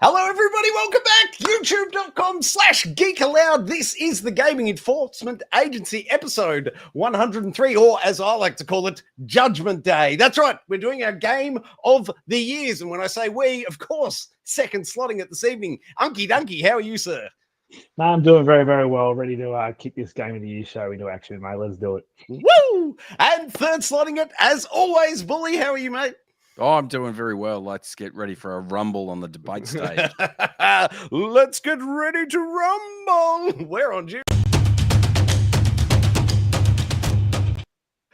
Hello, everybody. Welcome back. YouTube.com/Geek Aloud. This is the Gaming Enforcement Agency episode 103, or as I like to call it, Judgment Day. That's right. We're doing our Game of the Years. And when I say we, of course, second slotting it this evening. Unky Dunky, how are you, sir? No, I'm doing very, very well. Ready to kick this Game of the Year show into action, mate. Let's do it. Woo! And third slotting it, as always, Bully, how are you, mate? Oh, I'm doing very well. Let's get ready for a rumble on the debate stage. Let's get ready to rumble. We're on you.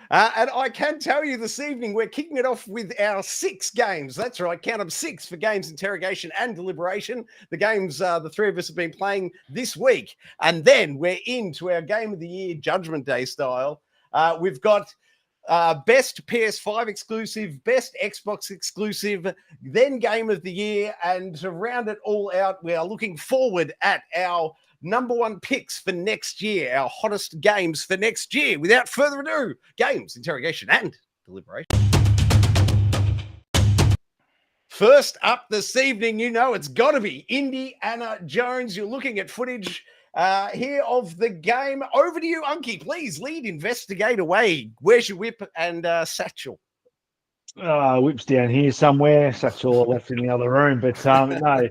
And I can tell you this evening, we're kicking it off with our 6 games. That's right, count them 6 for games, interrogation, and deliberation. The games the three of us have been playing this week. And then we're into our Game of the Year Judgment Day style. We've got best PS5 exclusive, best Xbox exclusive, then Game of the Year. And to round it all out, we are looking forward at our number 1 picks for next year, our hottest games for next year. Without further ado, games, interrogation, and deliberation. First up this evening, you know it's got to be Indiana Jones. You're looking at footage here of the game. Over to you, Unky. Please lead, investigate away. Where's your whip and satchel? Whip's down here somewhere. Satchel left in the other room. But no,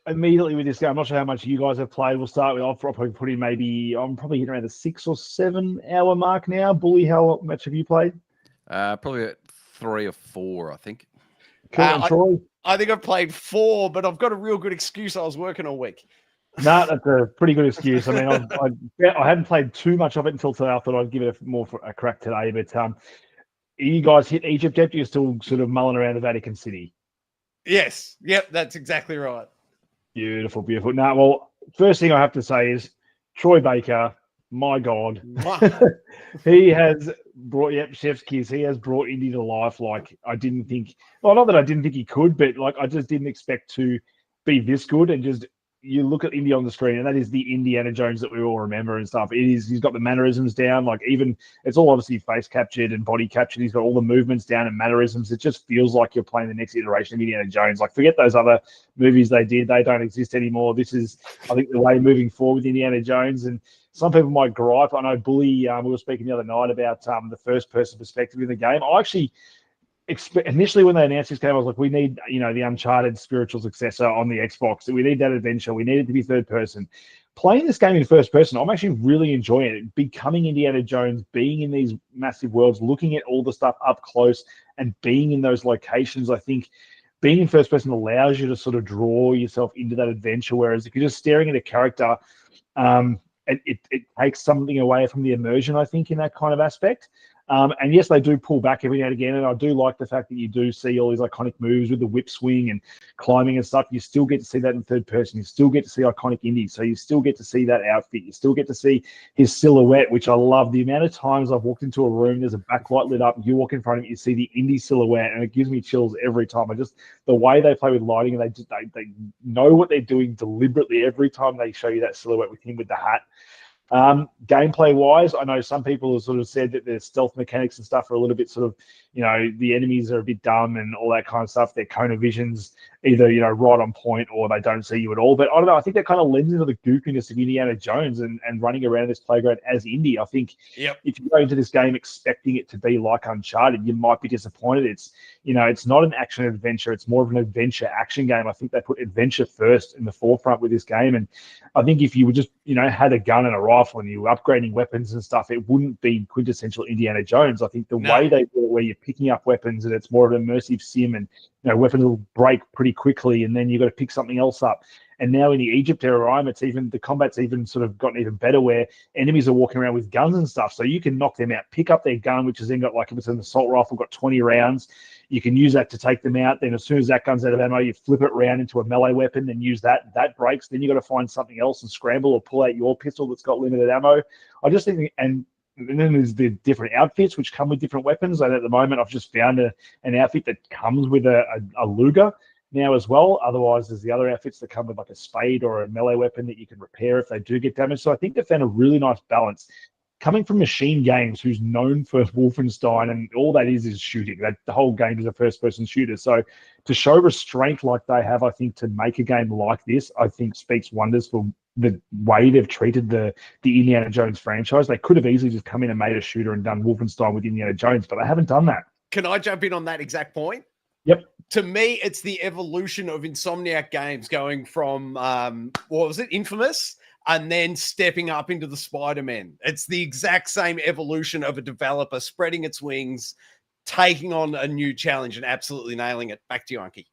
immediately with this game, I'm not sure how much you guys have played. We'll start with, I'll probably put in I'm probably hitting around the 6 or 7 hour mark now. Bully, how much have you played? Probably 3 or 4, I think. Troy? I think I've played 4, but I've got a real good excuse. I was working all week. No, that's a pretty good excuse. I mean, I hadn't played too much of it until today. I thought I'd give it more for a crack today. But you guys hit Egypt yet? You're still sort of mulling around the Vatican City. Yes. Yep, that's exactly right. Beautiful, beautiful. Now, well, first thing I have to say is Troy Baker, my God. He has brought, chef's kiss, he has brought Indy to life like I didn't think, well, not that I didn't think he could, but like I just didn't expect to be this good. And just, you look at Indy on the screen, and that is the Indiana Jones that we all remember and stuff. He's got the mannerisms down, like even, it's all obviously face captured and body captured. He's got all the movements down and mannerisms. It just feels like you're playing the next iteration of Indiana Jones. Like, forget those other movies they did. They don't exist anymore. This is, I think, the way moving forward with Indiana Jones. And some people might gripe. I know Bully, we were speaking the other night about the first person perspective in the game. I actually, initially when they announced this game, I was like, we need, the Uncharted spiritual successor on the Xbox. We need that adventure. We need it to be third person. Playing this game in first person, I'm actually really enjoying it. Becoming Indiana Jones, being in these massive worlds, looking at all the stuff up close and being in those locations, I think being in first person allows you to sort of draw yourself into that adventure. Whereas if you're just staring at a character, it takes something away from the immersion, I think, in that kind of aspect. And yes, they do pull back every now and again, and I do like the fact that you do see all these iconic moves with the whip swing and climbing and stuff. You still get to see that in third person. You still get to see iconic Indy, so you still get to see that outfit. You still get to see his silhouette, which I love. The amount of times I've walked into a room, there's a backlight lit up, you walk in front of it, you see the Indy silhouette, and it gives me chills every time. The way they play with lighting, and they know what they're doing deliberately every time they show you that silhouette with him with the hat. Gameplay wise, I know some people have sort of said that their stealth mechanics and stuff are a little bit sort of, the enemies are a bit dumb and all that kind of stuff. Their cone of vision's either, right on point or they don't see you at all. But I don't know, I think that kind of lends into the goofiness of Indiana Jones and running around this playground as Indy. I think if you go into this game expecting it to be like Uncharted, you might be disappointed. It's, it's not an action adventure. It's more of an adventure action game. I think they put adventure first in the forefront with this game. And I think if you were just, had a gun and a rifle and you were upgrading weapons and stuff, it wouldn't be quintessential Indiana Jones. I think the way they do it, where you're picking up weapons and it's more of an immersive sim and, weapons will break pretty quickly and then you've got to pick something else up. And now in the Egypt era, the combat's even sort of gotten even better where enemies are walking around with guns and stuff. So you can knock them out, pick up their gun, which has then got, like, if it's an assault rifle, got 20 rounds. You can use that to take them out. Then as soon as that gun's out of ammo, you flip it around into a melee weapon and use that. That breaks. Then you got to find something else and scramble or pull out your pistol that's got limited ammo. I just think, and then there's the different outfits which come with different weapons. And at the moment, I've just found an outfit that comes with a Luger now as well. Otherwise, there's the other outfits that come with like a spade or a melee weapon that you can repair if they do get damaged. So I think they found a really nice balance coming from Machine Games, who's known for Wolfenstein, and all that is shooting. That the whole game is a first-person shooter. So to show restraint like they have, I think, to make a game like this, I think speaks wonders for the way they've treated the Indiana Jones franchise. They could have easily just come in and made a shooter and done Wolfenstein with Indiana Jones, but they haven't done that. Can I jump in on that exact point? Yep. To me, it's the evolution of Insomniac Games going from, what was it, Infamous, and then stepping up into the Spider-Man. It's the exact same evolution of a developer spreading its wings, taking on a new challenge and absolutely nailing it. Back to you, Unky.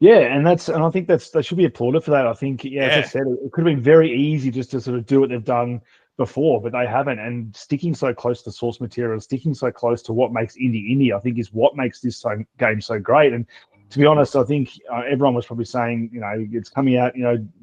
Yeah, and I think they should be applauded for that. I think, as I said, it could have been very easy just to sort of do what they've done before, but they haven't. And sticking so close to source material, sticking so close to what makes indie, I think is what makes this game so great. And to be honest, I think everyone was probably saying, it's coming out,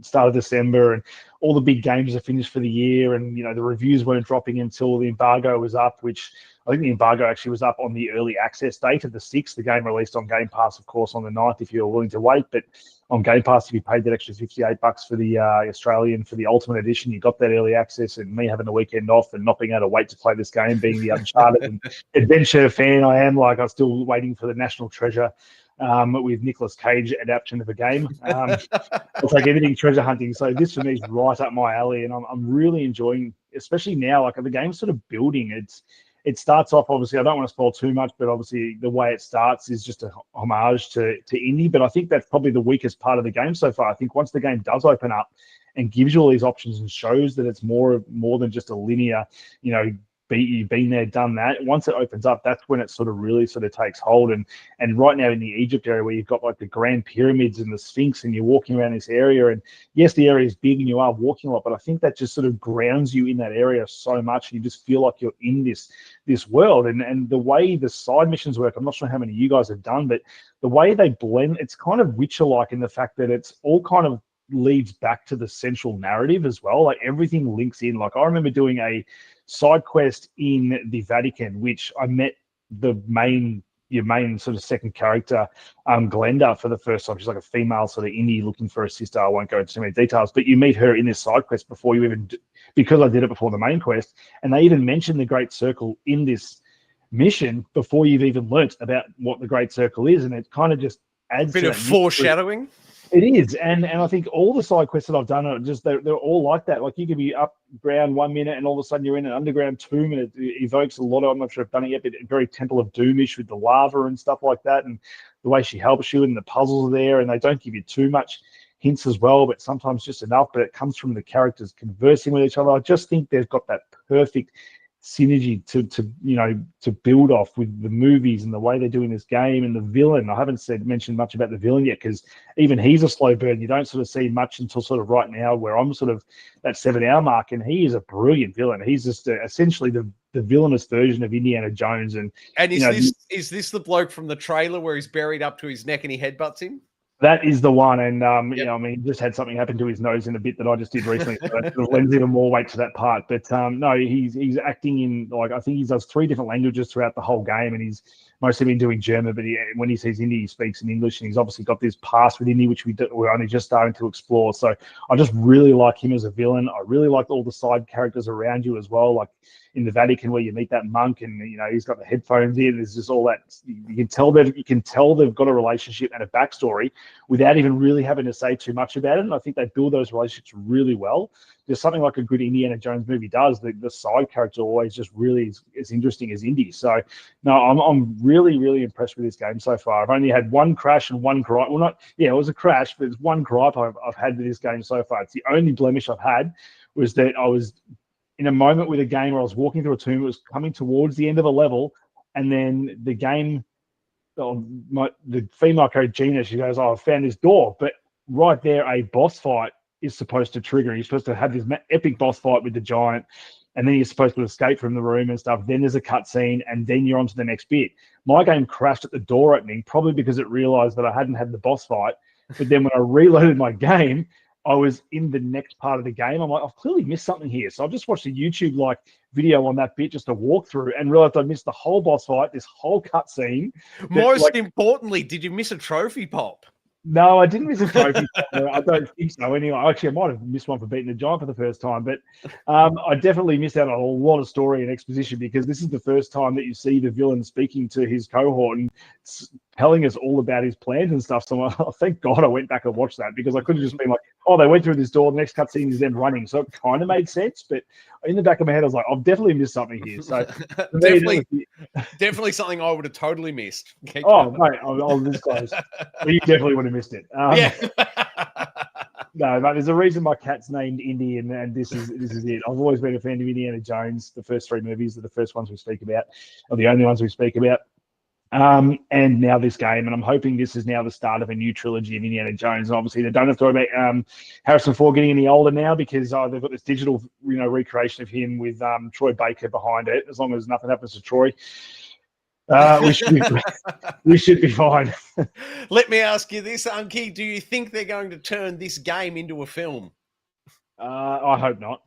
start of December, and all the big games are finished for the year, and the reviews weren't dropping until the embargo was up, which I think the embargo actually was up on the early access date of the 6th. The game released on Game Pass, of course, on the 9th, if you're willing to wait. But on Game Pass, if you paid that extra $58 for the Australian, for the Ultimate Edition, you got that early access. And me having the weekend off and not being able to wait to play this game, being the Uncharted and adventure fan I am, I'm still waiting for the National Treasure with Nicolas Cage adaptation of a game. I'll take anything treasure hunting. So this for me is right up my alley, and I'm really enjoying, especially now, the game's sort of building. It starts off, obviously, I don't want to spoil too much, but obviously the way it starts is just a homage to indie. But I think that's probably the weakest part of the game so far. I think once the game does open up and gives you all these options and shows that it's more than just a linear, you've been there, done that. Once it opens up, that's when it really takes hold. And right now in the Egypt area, where you've got the Grand Pyramids and the Sphinx, and you're walking around this area, and yes, the area is big and you are walking a lot, but I think that just sort of grounds you in that area so much, and you just feel like you're in this world. And the way the side missions work, I'm not sure how many you guys have done, but the way they blend, it's kind of Witcher-like in the fact that it's all kind of leads back to the central narrative as well. Everything links in. I remember doing a side quest in the Vatican, which I met your main sort of second character, Glenda, for the first time. She's a female sort of indie looking for a sister. I won't go into too many details, but you meet her in this side quest before you even, because I did it before the main quest, and they even mentioned the Great Circle in this mission before you've even learnt about what the Great Circle is, and it kind of just adds a bit of foreshadowing. It is, and I think all the side quests that I've done are just they're all like that. You could be up ground 1 minute, and all of a sudden you're in an underground tomb, and it evokes a lot of, I'm not sure if I've done it yet, but very Temple of Doomish with the lava and stuff like that, and the way she helps you, and the puzzles are there, and they don't give you too much hints as well, but sometimes just enough. But it comes from the characters conversing with each other. I just think they've got that perfect synergy to build off with the movies and the way they're doing this game. And the villain, I haven't mentioned much about the villain yet, because even he's a slow burn. You don't sort of see much until sort of right now, where I'm sort of that 7-hour mark, and he is a brilliant villain. He's just essentially the villainous version of Indiana Jones. And is this the bloke from the trailer where he's buried up to his neck and he headbutts him? That is the one, and just had something happen to his nose in a bit that I just did recently, so that sort of lends even more weight to that part. But no, he's acting in I think he does 3 different languages throughout the whole game, and he's mostly been doing German. But when he sees Indie, he speaks in English, and he's obviously got this past with Indie, which we're only just starting to explore. So I just really like him as a villain. I really like all the side characters around you as well, in the Vatican, where you meet that monk, and he's got the headphones in. There's just all that. You can tell they've got a relationship and a backstory without even really having to say too much about it. And I think they build those relationships really well. There's something like a good Indiana Jones movie does. The side character always just really as interesting as Indy. So no, I'm really, really impressed with this game so far. I've only had one crash and one gripe. Well, it was a crash, but it's one gripe I've had with this game so far. It's the only blemish I've had, was that I was in a moment with a game where I was walking through a tomb. It was coming towards the end of a level, and then the game, the female character Gina, she goes, "Oh, I found this door," but right there, a boss fight is supposed to trigger. You're supposed to have this epic boss fight with the giant, and then you're supposed to escape from the room and stuff. Then there's a cutscene, and then you're on to the next bit. My game crashed at the door opening, probably because it realized that I hadn't had the boss fight. But then when I reloaded my game, I was in the next part of the game. I'm like, I've clearly missed something here. So I've just watched a YouTube video on that bit, just a walkthrough, and realized I missed the whole boss fight, this whole cutscene. Most importantly, did you miss a trophy pop? No, I didn't miss a trophy. I don't think so. Anyway, actually, I might have missed one for beating the giant for the first time, but I definitely missed out on a lot of story and exposition because this is the first time that you see the villain speaking to his cohort and telling us all about his plans and stuff. So thank God I went back and watched that because I could have just been like, oh, they went through this door. The next cutscene is them running. So it kind of made sense, but in the back of my head, I was like, I've definitely missed something here. So definitely something I would have totally missed. Oh, mate, I'll disclose. You definitely would have missed it. Yeah. No, but there's a reason my cat's named Indy, and this is it. I've always been a fan of Indiana Jones. The first 3 movies are the first ones we speak about, or the only ones we speak about. And now this game, and I'm hoping this is now the start of a new trilogy of Indiana Jones. And obviously, they don't have to worry about Harrison Ford getting any older now because they've got this digital, recreation of him with Troy Baker behind it. As long as nothing happens to Troy, we should be fine. Let me ask you this, Unky. Do you think they're going to turn this game into a film? I hope not.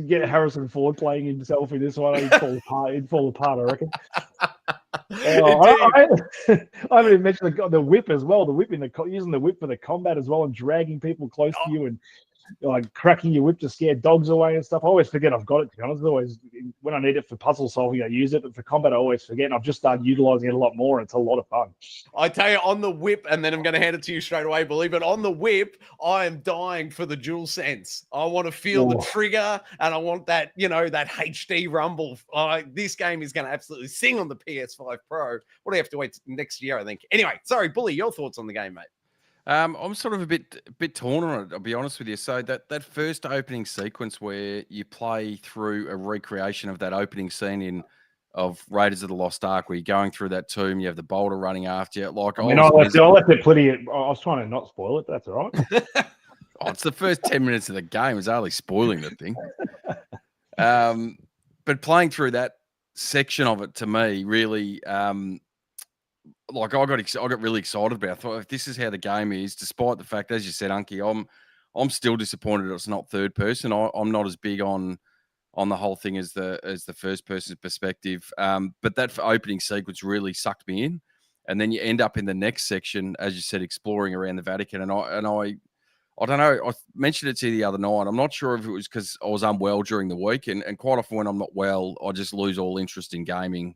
Get Harrison Ford playing himself in this one. He'd fall apart, I reckon. I haven't even mentioned the whip as well. The whip using the whip for the combat as well, and dragging people close to you and like cracking your whip to scare dogs away and stuff. I always forget I've got it, to be honest. Always when I need it for puzzle solving, I use it, but for combat, I always forget. And I've just started utilizing it a lot more. And it's a lot of fun. I tell you, on the whip, and then I'm going to hand it to you straight away, believe it. On the whip, I am dying for the dual sense. I want to feel the trigger, and I want that, that HD rumble. This game is going to absolutely sing on the PS5 Pro. What do you have to wait next year, I think? Anyway, sorry, Bully, your thoughts on the game, mate? I'm sort of a bit torn on it, I'll be honest with you. So that first opening sequence where you play through a recreation of that opening scene of Raiders of the Lost Ark, where you're going through that tomb, you have the boulder running after you. Like, I left it plenty. I was trying to not spoil it, but that's all right. It's the first 10 minutes of the game. It's hardly spoiling the thing. But playing through that section of it, to me, really, I got really excited about it. I thought, if this is how the game is, despite the fact, as you said, Unky, I'm still disappointed it's not third person. I'm not as big on the whole thing as the first person perspective. But that opening sequence really sucked me in. And then you end up in the next section, as you said, exploring around the Vatican. And I don't know, I mentioned it to you the other night. I'm not sure if it was because I was unwell during the week. And quite often when I'm not well, I just lose all interest in gaming,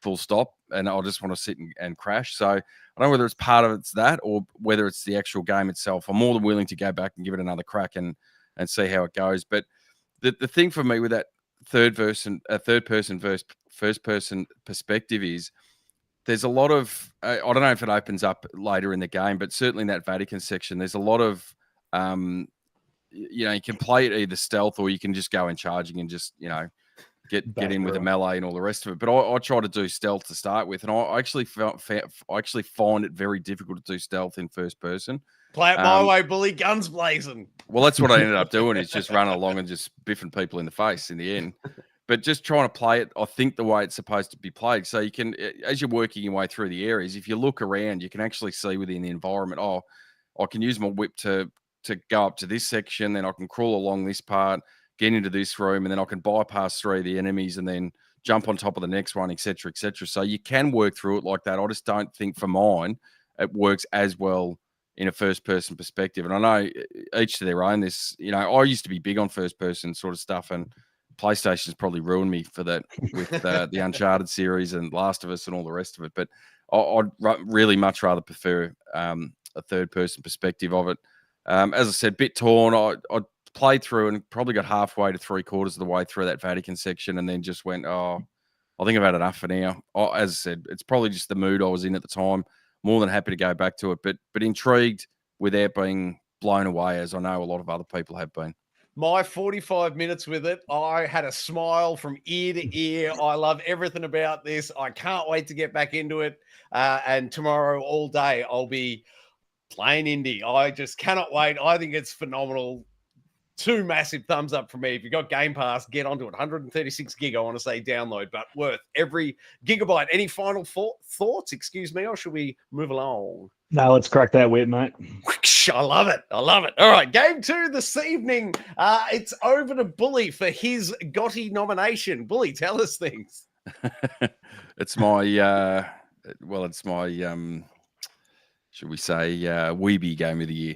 full stop. And I just want to sit and crash. So I don't know whether it's part of it's that or whether it's the actual game itself. I'm more than willing to go back and give it another crack and see how it goes. But the thing for me with that third person versus first person perspective is there's a lot of I don't know if it opens up later in the game, but certainly in that Vatican section, there's a lot of you can play it either stealth or you can just go in charging and just get in with a melee and all the rest of it. But I try to do stealth to start with, and I actually find it very difficult to do stealth in first person. Play it my way, Bully, guns blazing. Well, that's what I ended up doing, is just running along and just biffing people in the face in the end. But just trying to play it, I think, the way it's supposed to be played. So you can, as you're working your way through the areas, if you look around, you can actually see within the environment, I can use my whip to go up to this section, then I can crawl along this part, get into this room, and then I can bypass 3 of the enemies and then jump on top of the next one, etc., etc. So you can work through it like that. I just don't think for mine it works as well in a first-person perspective. And I know each to their own. I used to be big on first-person sort of stuff, and PlayStation's probably ruined me for that with the Uncharted series and Last of Us and all the rest of it. But I'd really much rather prefer a third-person perspective of it. As I said, bit torn. I played through and probably got halfway to 3/4 of the way through that Vatican section and then just went, I think I've had enough for now. As I said, it's probably just the mood I was in at the time. More than happy to go back to it, but intrigued without being blown away, as I know a lot of other people have been. My 45 minutes with it, I had a smile from ear to ear. I love everything about this. I can't wait to get back into it. And tomorrow all day, I'll be playing indie. I just cannot wait. I think it's phenomenal. 2 massive thumbs up for me. If you've got Game Pass, get onto it. 136 gig, I want to say download, but worth every gigabyte. Any final thoughts, or should we move along? No, let's crack that whip, mate. I love it. All right, game 2 this evening. It's over to Bully for his GOTY nomination. Bully, tell us things. It's my well, it's my should we say weebie game of the year.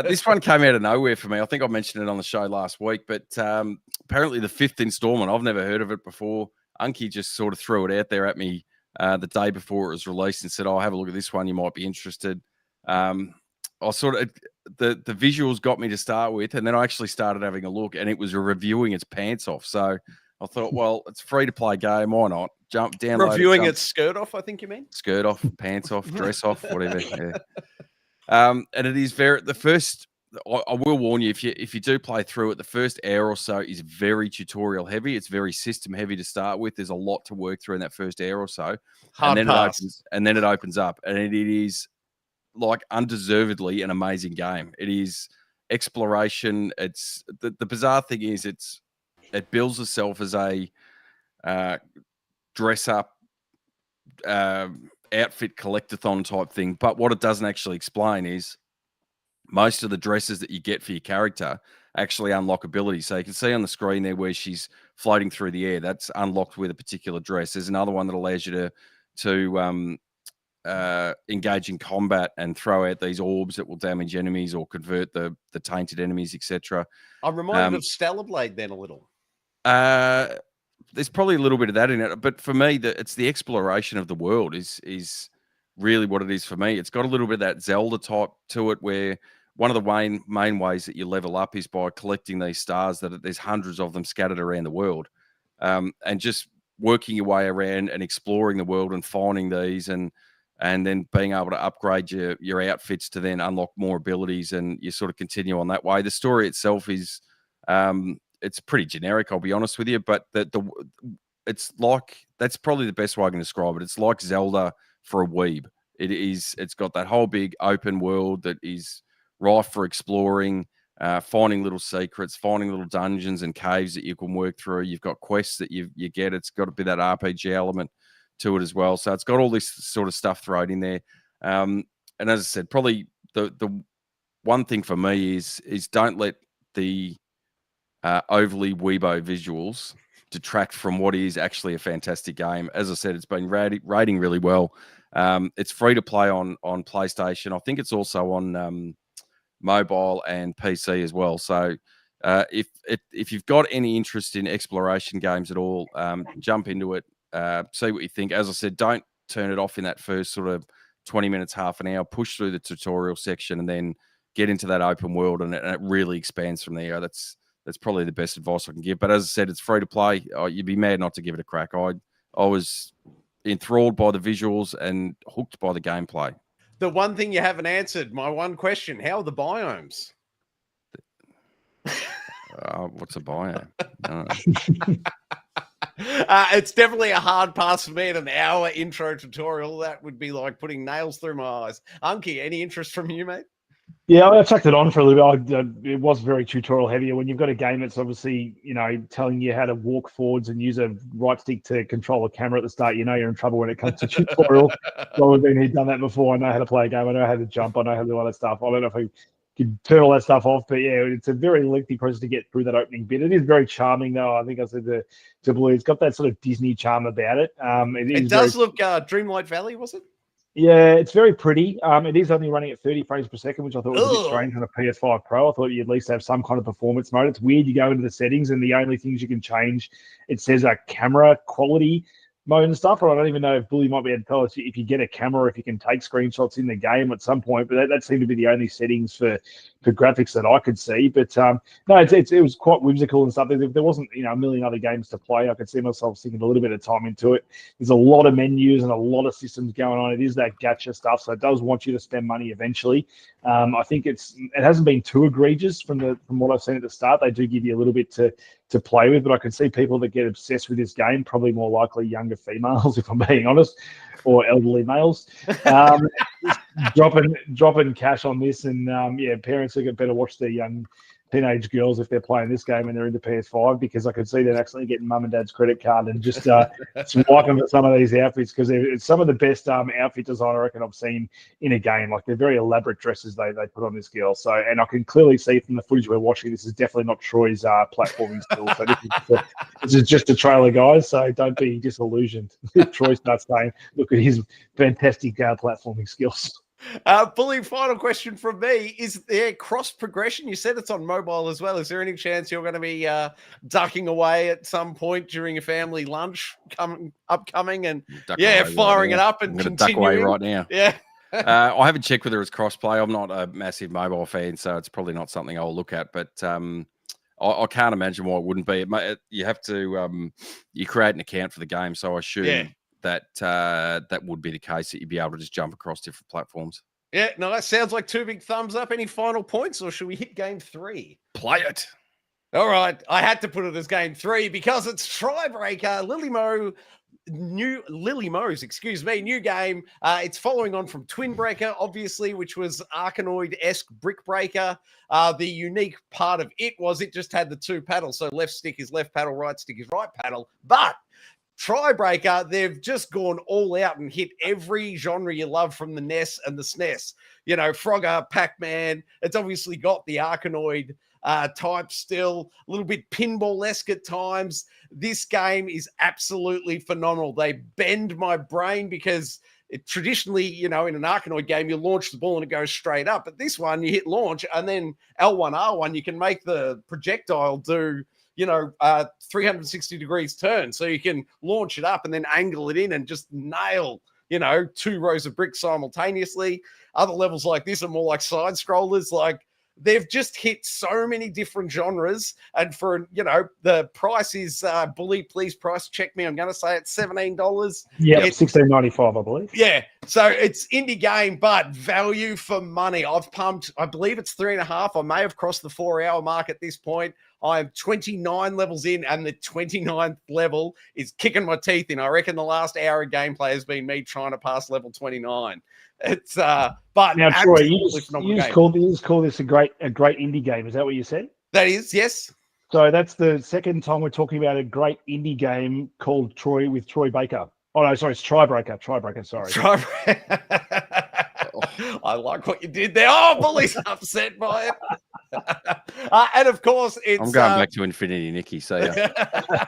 This one came out of nowhere for me. I think I mentioned it on the show last week, but apparently the 5th installment, I've never heard of it before. Unky just sort of threw it out there at me the day before it was released and said, "Oh, have a look at this one. You might be interested." I sort of the visuals got me to start with, and then I actually started having a look, and it was reviewing its pants off. So I thought, well, it's a free to play game. Why not? Download reviewing its skirt off, I think you mean? Skirt off, pants off, dress off, whatever. Yeah. And it is the first. I will warn you, if you do play through it, the first hour or so is very tutorial heavy. It's very system heavy to start with. There's a lot to work through in that first hour or so. Hard and pass. then it opens up, and it is like undeservedly an amazing game. It is exploration. It's the bizarre thing is it bills itself as a dress up outfit collectathon type thing, but what it doesn't actually explain is most of the dresses that you get for your character actually unlock abilities. So you can see on the screen there where she's floating through the air. That's unlocked with a particular dress. There's another one that allows you to engage in combat and throw out these orbs that will damage enemies or convert the tainted enemies, etc. I'm reminded of Stellar Blade then a little. There's probably a little bit of that in it, but for me, it's the exploration of the world is really what it is for me. It's got a little bit of that Zelda type to it, where one of the main ways that you level up is by collecting these stars. That there's hundreds of them scattered around the world, and just working your way around and exploring the world and finding these and then being able to upgrade your outfits to then unlock more abilities, and you sort of continue on that way. The story itself is it's pretty generic, I'll be honest with you, but it's like, that's probably the best way I can describe it. It's like Zelda for a weeb. It's got that whole big open world that is rife for exploring, finding little secrets, finding little dungeons and caves that you can work through. You've got quests that you get. It's got a bit of that RPG element to it as well. So it's got all this sort of stuff thrown in there. And as I said, probably the one thing for me is don't let the overly weebo visuals detract from what is actually a fantastic game. As I said, it's been rating really well. It's free to play on PlayStation. I think it's also on mobile and PC as well. So if you've got any interest in exploration games at all, jump into it. See what you think. As I said, don't turn it off in that first sort of 20 minutes, half an hour. Push through the tutorial section and then get into that open world, and it really expands from there. That's probably the best advice I can give. But as I said, it's free to play. You'd be mad not to give it a crack. I was enthralled by the visuals and hooked by the gameplay. The one thing you haven't answered, my one question: how are the biomes? What's a biome? It's definitely a hard pass for me at an hour intro tutorial. That would be like putting nails through my eyes. Unky, any interest from you, mate? Yeah, I chucked it on for a little bit. It was very tutorial heavy. When you've got a game that's obviously, telling you how to walk forwards and use a right stick to control a camera at the start, you're in trouble when it comes to tutorial. I've been done that before. I know how to play a game. I know how to jump. I know how to do all that stuff. I don't know if I could turn all that stuff off, but yeah, it's a very lengthy process to get through that opening bit. It is very charming, though. I think I said to Blue, it's got that sort of Disney charm about it. It does look Dreamlight Valley, was it? Yeah, it's very pretty. It is only running at 30 frames per second, which I thought was a bit strange on a PS5 Pro. I thought you'd at least have some kind of performance mode. It's weird. You go into the settings and the only things you can change, it says camera quality mode and stuff. Or I don't even know if Bully might be able to tell us if you get a camera or if you can take screenshots in the game at some point. But that seemed to be the only settings for graphics that I could see. But no, it was quite whimsical and stuff. If there wasn't a million other games to play, I could see myself sinking a little bit of time into it. There's a lot of menus and a lot of systems going on. It is that gacha stuff, so it does want you to spend money eventually. I think it hasn't been too egregious from what I've seen at the start. They do give you a little bit to play with, but I can see people that get obsessed with this game, probably more likely younger females, if I'm being honest, or elderly males, dropping cash on this. And parents are better watch their young teenage girls if they're playing this game and they're into PS5, because I could see them actually getting mum and dad's credit card and just swiping at some of these outfits, because it's some of the best outfit design I reckon I've seen in a game. Like, they're very elaborate dresses they put on this girl. So, and I can clearly see from the footage we're watching, this is definitely not Troy's platforming skills. So this is just a trailer, guys. So don't be disillusioned if Troy starts saying, "Look at his fantastic platforming skills." Bully, final question from me. Is there cross progression? You said it's on mobile as well. Is there any chance you're going to be ducking away at some point during a family lunch upcoming and firing it up and I'm going to duck away right now. Yeah. I haven't checked whether it's crossplay. I'm not a massive mobile fan, so it's probably not something I'll look at. But I can't imagine why it wouldn't be. You have to you create an account for the game, so I assume that would be the case, that you'd be able to just jump across different platforms. Yeah, no, that sounds like 2 big thumbs up. Any final points, or should we hit game 3? Play it. All right, I had to put it as game 3 because it's Tribreaker, Lilymo's new game. It's following on from Twinbreaker, obviously, which was Arkanoid-esque Brickbreaker. The unique part of it was it just had the 2 paddles, so left stick is left paddle, right stick is right paddle. But Tribreaker, they've just gone all out and hit every genre you love from the NES and the SNES. You know, Frogger, Pac-Man. It's obviously got the Arkanoid type still, a little bit pinball-esque at times. This game is absolutely phenomenal. They bend my brain because traditionally, you know, in an Arkanoid game, you launch the ball and it goes straight up. But this one, you hit launch and then L1, R1, you can make the projectile do 360 degrees turn. So you can launch it up and then angle it in and just nail, 2 rows of bricks simultaneously. Other levels like this are more like side scrollers. Like, they've just hit so many different genres. And for, the price is, Bully, please price check me. I'm going to say it's $17. Yeah, $16.95, I believe. Yeah. So it's indie game, but value for money. I've pumped, I believe it's 3.5. I may have crossed the 4-hour mark at this point. I'm 29 levels in, and the 29th level is kicking my teeth in. I reckon the last hour of gameplay has been me trying to pass level 29. It's but now, Troy, you just call this a great indie game. Is that what you said? That is, yes. So that's the second time we're talking about a great indie game called Troy with Troy Baker. Oh no, sorry, it's Tribreaker. Sorry. I like what you did there. Oh, Bully's upset by it. And of course, it's I'm going back to Infinity, Nikki. So yeah.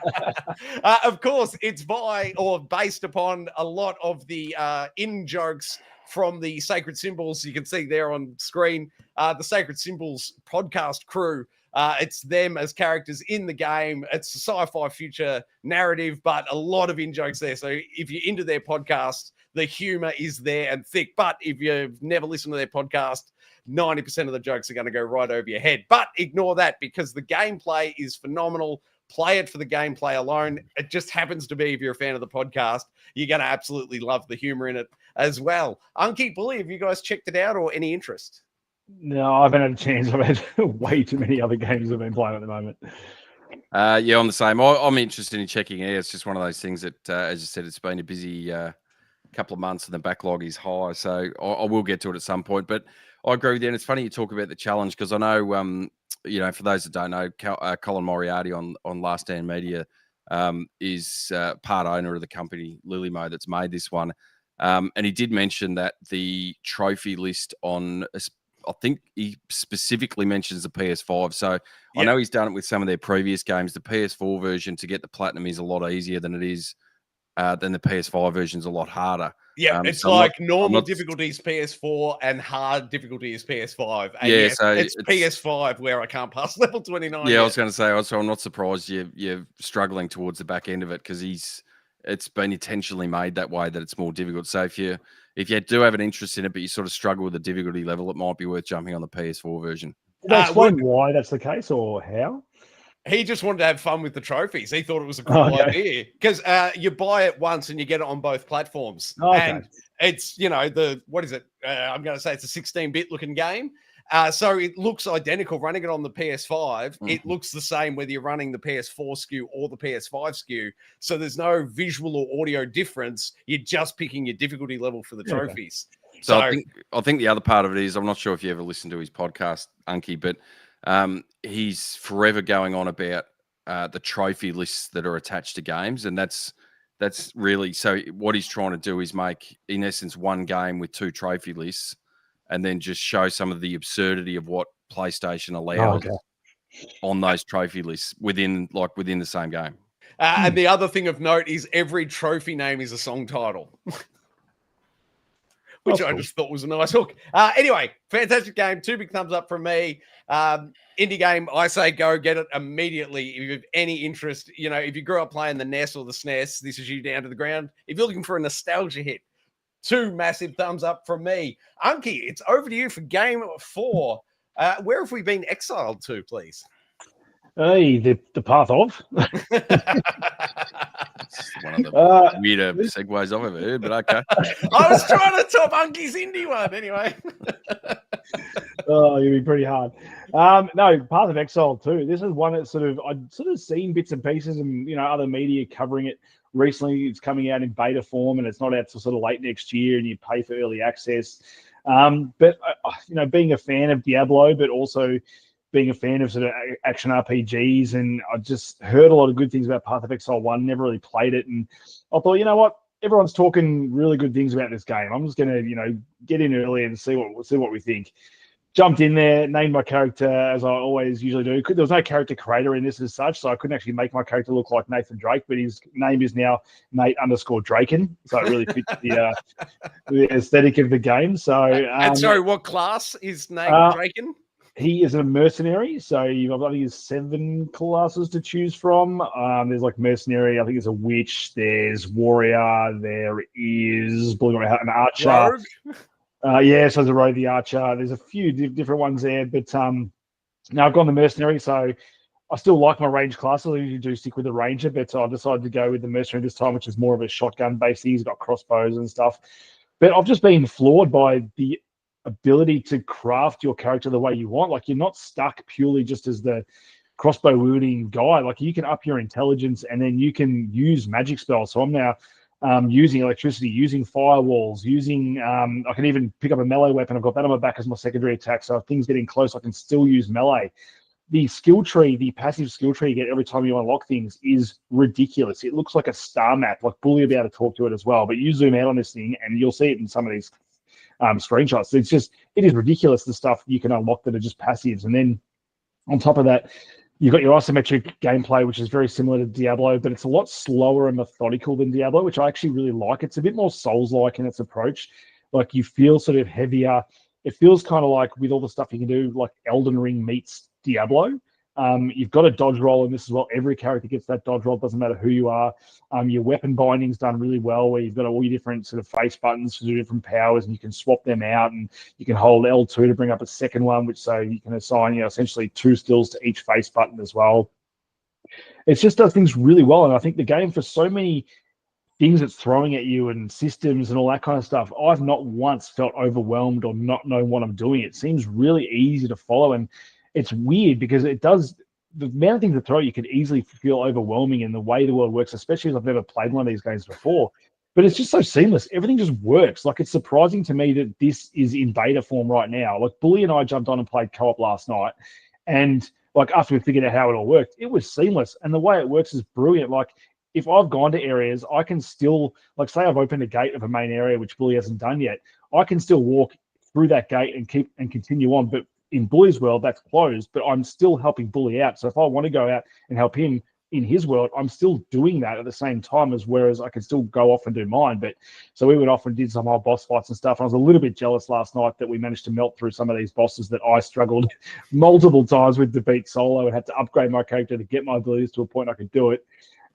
Of course, it's by or based upon a lot of the in jokes from the Sacred Symbols. You can see there on screen, the Sacred Symbols podcast crew. It's them as characters in the game. It's a sci-fi future narrative, but a lot of in-jokes there. So if you're into their podcast, the humor is there and thick. But if you've never listened to their podcast, 90% of the jokes are going to go right over your head. But ignore that because the gameplay is phenomenal. Play it for the gameplay alone. It just happens to be, if you're a fan of the podcast, you're going to absolutely love the humor in it as well. Unky, Bully, have you guys checked it out or any interest? No, I haven't had a chance. I've had way too many other games I've been playing at the moment. Yeah, I'm the same. I'm interested in checking it. It's just one of those things that, as you said, it's been a busy couple of months and the backlog is high. So I will get to it at some point. But I agree with you. And it's funny you talk about the challenge because I know, for those that don't know, Colin Moriarty on Last Stand Media is part owner of the company Lilymo that's made this one. And he did mention that the trophy list on, I think he specifically mentions the PS5. So yep. I know he's done it with some of their previous games. The PS4 version to get the platinum is a lot easier than it is then the PS5 version is a lot harder. Yeah, it's so like normal difficulty is PS4 and hard difficulty is PS5. And yeah, so it's PS5 where I can't pass level 29. Yeah, yet. I was going to say, also, I'm not surprised you're struggling towards the back end of it because it's been intentionally made that way that it's more difficult. So if you do have an interest in it, but you sort of struggle with the difficulty level, it might be worth jumping on the PS4 version. Did they explain why that's the case or how? He just wanted to have fun with the trophies. He thought it was a cool idea because you buy it once and you get it on both platforms. And it's, what is it? I'm going to say it's a 16-bit looking game. So it looks identical running it on the PS5. Mm-hmm. It looks the same whether you're running the PS4 SKU or the PS5 SKU. So there's no visual or audio difference. You're just picking your difficulty level for the trophies. So I think the other part of it is, I'm not sure if you ever listened to his podcast, Unky, but He's forever going on about the trophy lists that are attached to games, and that's really so. What he's trying to do is make, in essence, one game with 2 trophy lists, and then just show some of the absurdity of what PlayStation allows on those trophy lists within the same game. And the other thing of note is every trophy name is a song title. Which I just thought was a nice hook. Anyway, fantastic game. 2 big thumbs up from me. Indie game, I say go get it immediately. If you have any interest, if you grew up playing the NES or the SNES, this is you down to the ground. If you're looking for a nostalgia hit, 2 massive thumbs up from me. Unky, it's over to you for game 4. Where have we been exiled to, please? Hey, the path of. One of the weirder segues I've ever heard, but okay. I was trying to top Unky's indie one anyway. Oh, you'd be pretty hard. No, Path of Exile too. This is one that I'd sort of seen bits and pieces and other media covering it recently. It's coming out in beta form and it's not out till sort of late next year, and you pay for early access. But being a fan of Diablo, but also being a fan of sort of action RPGs, and I just heard a lot of good things about Path of Exile 1, never really played it, and I thought, you know what, everyone's talking really good things about this game. I'm just going to, get in early and see what we think. Jumped in there, named my character as I always usually do. There was no character creator in this as such, so I couldn't actually make my character look like Nathan Drake, but his name is now Nate_Draken, so it really fits the aesthetic of the game. So, and sorry, what class is Nate Draken? He is a mercenary, so I think there's 7 classes to choose from. There's like mercenary, I think there's a witch, there's warrior, there is an archer. Rogue? So there's a rogue, the archer. There's a few different ones there, but now I've gone the mercenary, so I still like my range class. I usually do stick with the ranger, but I decided to go with the mercenary this time, which is more of a shotgun based. He's got crossbows and stuff. But I've just been floored by the ability to craft your character the way you want. Like, you're not stuck purely just as the crossbow wielding guy. Like, you can up your intelligence and then you can use magic spells. So I'm now using electricity, using firewalls, I can even pick up a melee weapon. I've got that on my back as my secondary attack. So if things getting close, I can still use melee. The skill tree, the passive skill tree you get every time you unlock things is ridiculous. It looks like a star map. Like, Bully will be able to talk to it as well. But you zoom out on this thing and you'll see it in some of these screenshots. It is ridiculous, the stuff you can unlock that are just passives. And then on top of that, you've got your isometric gameplay, which is very similar to Diablo, but it's a lot slower and methodical than Diablo, which I actually really like. It's a bit more Souls-like in its approach. Like, you feel sort of heavier. It feels kind of like, with all the stuff you can do, like Elden Ring meets Diablo. You've got a dodge roll in this as well. Every character gets that dodge roll. It doesn't matter who you are. Your weapon binding's done really well, where you've got all your different sort of face buttons for different powers, and you can swap them out, and you can hold L2 to bring up a second one, which so you can assign essentially 2 skills to each face button as well. It just does things really well, and I think the game, for so many things it's throwing at you and systems and all that kind of stuff, I've not once felt overwhelmed or not known what I'm doing. It seems really easy to follow, and it's weird because it does, the amount of things that throw at you could easily feel overwhelming in the way the world works, especially as I've never played one of these games before. But it's just so seamless. Everything just works. Like, it's surprising to me that this is in beta form right now. Like, Bully and I jumped on and played co-op last night, and like, after we figured out how it all worked, it was seamless. And the way it works is brilliant. Like, if I've gone to areas, I can still, like, say I've opened a gate of a main area, which Bully hasn't done yet, I can still walk through that gate and continue on. But in Bully's world, that's closed, but I'm still helping Bully out. So if I want to go out and help him in his world, I'm still doing that at the same time, as whereas I can still go off and do mine. But so we went off and did some whole boss fights and stuff. And I was a little bit jealous last night that we managed to melt through some of these bosses that I struggled multiple times with to beat solo, and had to upgrade my character to get my abilities to a point I could do it.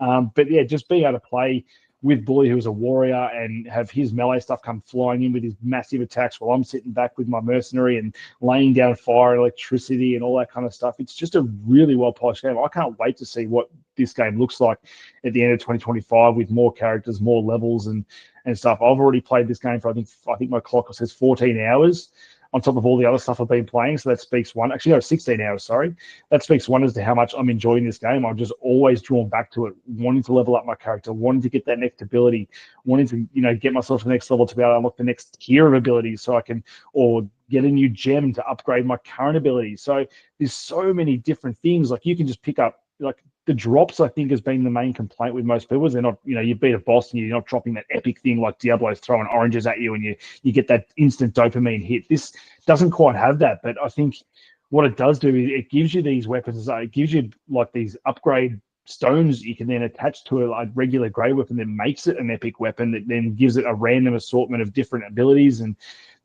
But yeah, just being able to play with Bully, who's a warrior, and have his melee stuff come flying in with his massive attacks while I'm sitting back with my mercenary and laying down fire and electricity and all that kind of stuff. It's just a really well-polished game. I can't wait to see what this game looks like at the end of 2025 with more characters, more levels and stuff. I've already played this game for, I think my clock says 14 hours. on top of all the other stuff I've been playing. So that speaks one. Actually, no, 16 hours. Sorry, that speaks wonders to how much I'm enjoying this game. I'm just always drawn back to it, wanting to level up my character, wanting to get that next ability, wanting to get myself to the next level to be able to unlock the next tier of abilities, so I can or get a new gem to upgrade my current abilities. So there's so many different things. Like you can just pick up like the drops. I think has been the main complaint with most people is they're not, you beat a boss and you're not dropping that epic thing like Diablo's throwing oranges at you and you get that instant dopamine hit. This doesn't quite have that, but I think what it does do is it gives you these weapons. It gives you like these upgrade stones you can then attach to a regular grey weapon that makes it an epic weapon that then gives it a random assortment of different abilities. And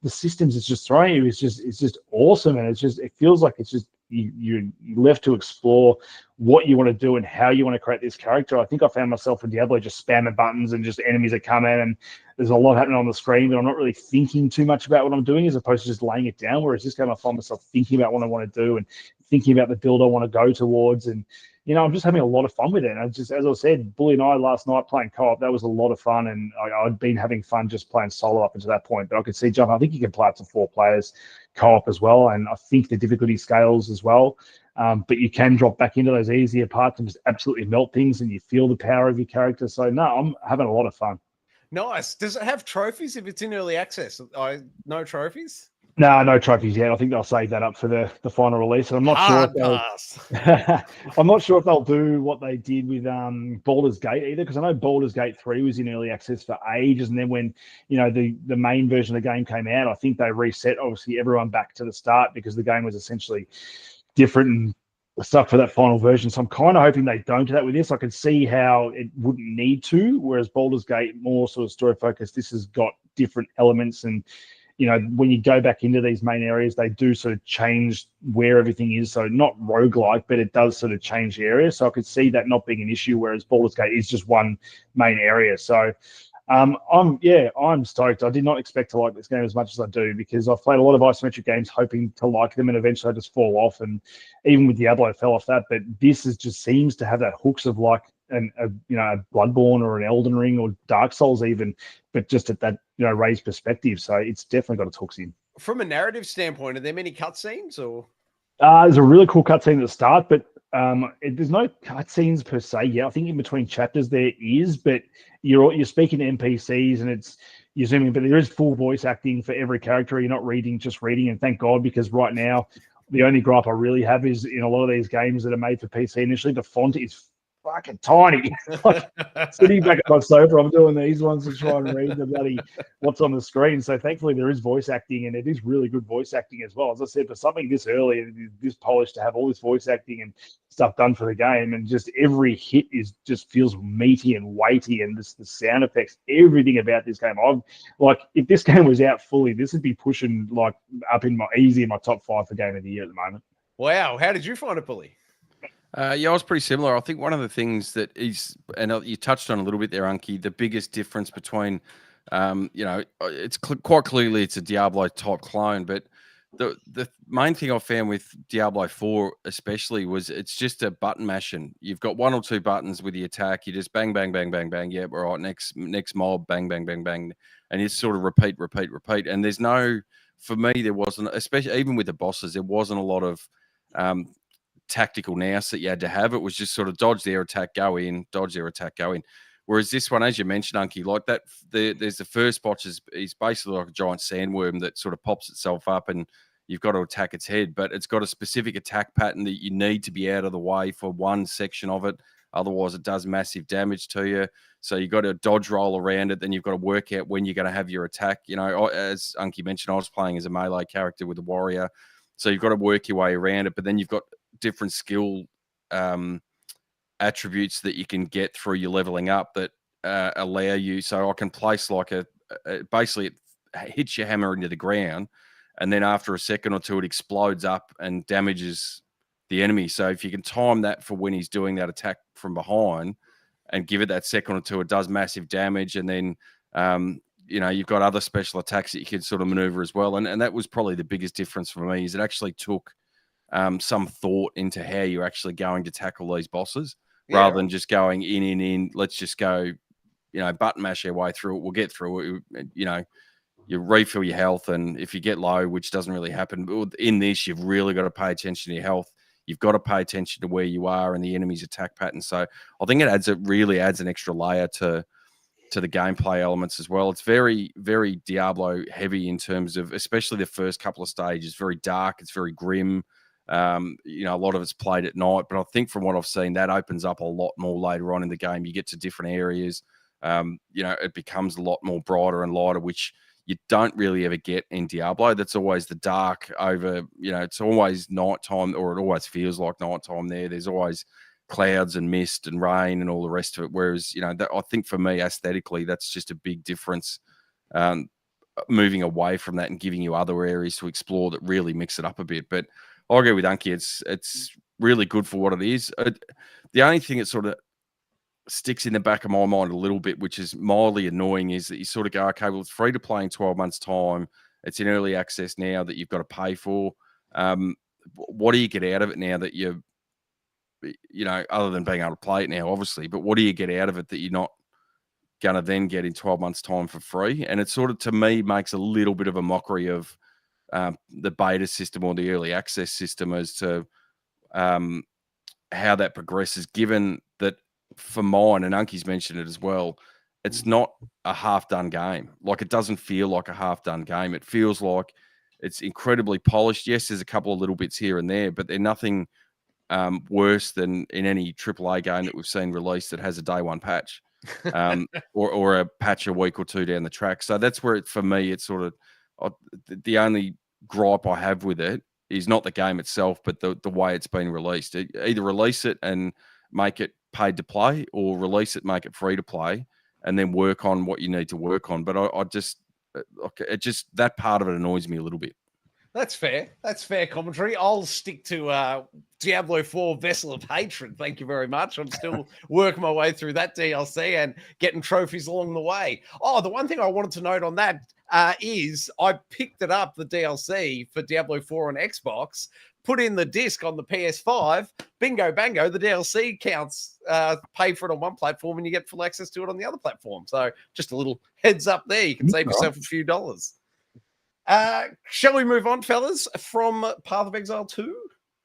the systems it's just throwing you is just awesome. And it feels like it's just you're left to explore what you want to do and how you want to create this character. I think I found myself in Diablo just spamming buttons and just enemies that come in and there's a lot happening on the screen, but I'm not really thinking too much about what I'm doing as opposed to just laying it down, whereas this game I find myself thinking about what I want to do and thinking about the build I want to go towards. And I'm just having a lot of fun with it. And as I said, Bully and I last night playing co-op, that was a lot of fun. And I'd been having fun just playing solo up until that point. But I could see, John, I think you can play up to 4 players co-op as well. And I think the difficulty scales as well. But you can drop back into those easier parts and just absolutely melt things and you feel the power of your character. So, no, I'm having a lot of fun. Nice. Does it have trophies if it's in early access? No trophies? No trophies yet. I think they'll save that up for the final release. And I'm not sure. I'm not sure if they'll do what they did with Baldur's Gate either, because I know Baldur's Gate 3 was in early access for ages, and then when the main version of the game came out, I think they reset obviously everyone back to the start because the game was essentially different and stuff for that final version. So I'm kind of hoping they don't do that with this. I can see how it wouldn't need to, whereas Baldur's Gate more sort of story focused. This has got different elements and. When you go back into these main areas, they do sort of change where everything is. So not roguelike, but it does sort of change the area. So I could see that not being an issue, whereas Baldur's Gate is just one main area. So I'm stoked. I did not expect to like this game as much as I do because I've played a lot of isometric games hoping to like them and eventually I just fall off. And even with Diablo, I fell off that. But this just seems to have that hooks of like a Bloodborne or an Elden Ring or Dark Souls even, but just at that raised perspective. So it's definitely got its hooks in. From a narrative standpoint, are there many cutscenes or? There's a really cool cutscene at the start, but there's no cutscenes per se. Yeah, I think in between chapters there is, but you're speaking to NPCs and you're zooming, but there is full voice acting for every character. You're not just reading, and thank God, because right now the only gripe I really have is in a lot of these games that are made for PC initially, the font is fucking tiny. Like sitting back at my sofa, I'm doing these ones to try and read the bloody what's on the screen. So thankfully there is voice acting, and it is really good voice acting as well. As I said, for something this early and this polished to have all this voice acting and stuff done for the game, and just every hit just feels meaty and weighty, and the sound effects, everything about this game. If this game was out fully, this would be pushing like up in my top 5 for game of the year at the moment. Wow, how did you find it, Bully? I was pretty similar. I think one of the things that is, and you touched on a little bit there, Unky, the biggest difference between, it's quite clearly it's a Diablo type clone, but the main thing I found with Diablo 4 especially was it's just a button mashing. You've got 1 or 2 buttons with the attack. You just bang, bang, bang, bang, bang. Yeah, all right, next mob, bang, bang, bang, bang. And you sort of repeat. And there's for me, there wasn't, especially even with the bosses, there wasn't a lot of tactical nous that you had to have. It was just sort of dodge their attack, go in, dodge their attack, go in. Whereas this one, as you mentioned, Unky, like that, there's the first bot is basically like a giant sandworm that sort of pops itself up and you've got to attack its head, but it's got a specific attack pattern that you need to be out of the way for one section of it. Otherwise, it does massive damage to you. So you've got to dodge roll around it. Then you've got to work out when you're going to have your attack. As Unky mentioned, I was playing as a melee character with a warrior. So you've got to work your way around it, but then you've got different skill attributes that you can get through your leveling up that allow you. So I can place like basically it hits your hammer into the ground, and then after a second or two, it explodes up and damages the enemy. So if you can time that for when he's doing that attack from behind and give it that second or two, it does massive damage. And then, you've got other special attacks that you can sort of maneuver as well. And that was probably the biggest difference for me is it actually took some thought into how you're actually going to tackle these bosses rather than just going in. Let's just go, button mash our way through it. We'll get through it. you refill your health, and if you get low, which doesn't really happen, but in this, you've really got to pay attention to your health. You've got to pay attention to where you are and the enemy's attack pattern. So I think it really adds an extra layer to the gameplay elements as well. It's very, very Diablo heavy in terms of, especially the first couple of stages, very dark. It's very grim. You know, a lot of it's played at night, but I think from what I've seen, that opens up a lot more later on in the game. You get to different areas. You know, it becomes a lot more brighter and lighter, which you don't really ever get in Diablo. That's always the dark over, you know, it's always nighttime, or it always feels like nighttime there. There's always clouds and mist and rain and all the rest of it. Whereas, you know, I think for me, aesthetically, that's just a big difference. Moving away from that and giving you other areas to explore that really mix it up a bit. But I agree with Unky. It's really good for what it is. The only thing that sort of sticks in the back of my mind a little bit, which is mildly annoying, is that you sort of go, okay, well, it's free to play in 12 months' time. It's in early access now that you've got to pay for. What do you get out of it now that you know, other than being able to play it now, obviously, but what do you get out of it that you're not going to then get in 12 months' time for free? And it sort of, to me, makes a little bit of a mockery of the beta system or the early access system as to how that progresses, given that for mine, and Unky's mentioned it as well, it's not a half-done game. Like, it doesn't feel like a half-done game. It feels like it's incredibly polished. Yes, there's a couple of little bits here and there, but they're nothing worse than in any AAA game that we've seen released that has a day one patch, or a patch a week or two down the track. So that's where, for me, it's sort of the only gripe I have with it is not the game itself, but the way it's been released. Either release it and make it paid to play, or release it, make it free to play, and then work on what you need to work on. But it just that part of it annoys me a little bit. That's fair. That's fair commentary. I'll stick to Diablo 4 Vessel of Hatred. Thank you very much. I'm still working my way through that DLC and getting trophies along the way. Oh, the one thing I wanted to note on that is I picked it up, the DLC for Diablo 4 on Xbox, put in the disc on the PS5, bingo, bango, the DLC counts, pay for it on one platform and you get full access to it on the other platform. So just a little heads up there. You can save yourself a few dollars. Shall we move on, fellas, from Path of Exile 2?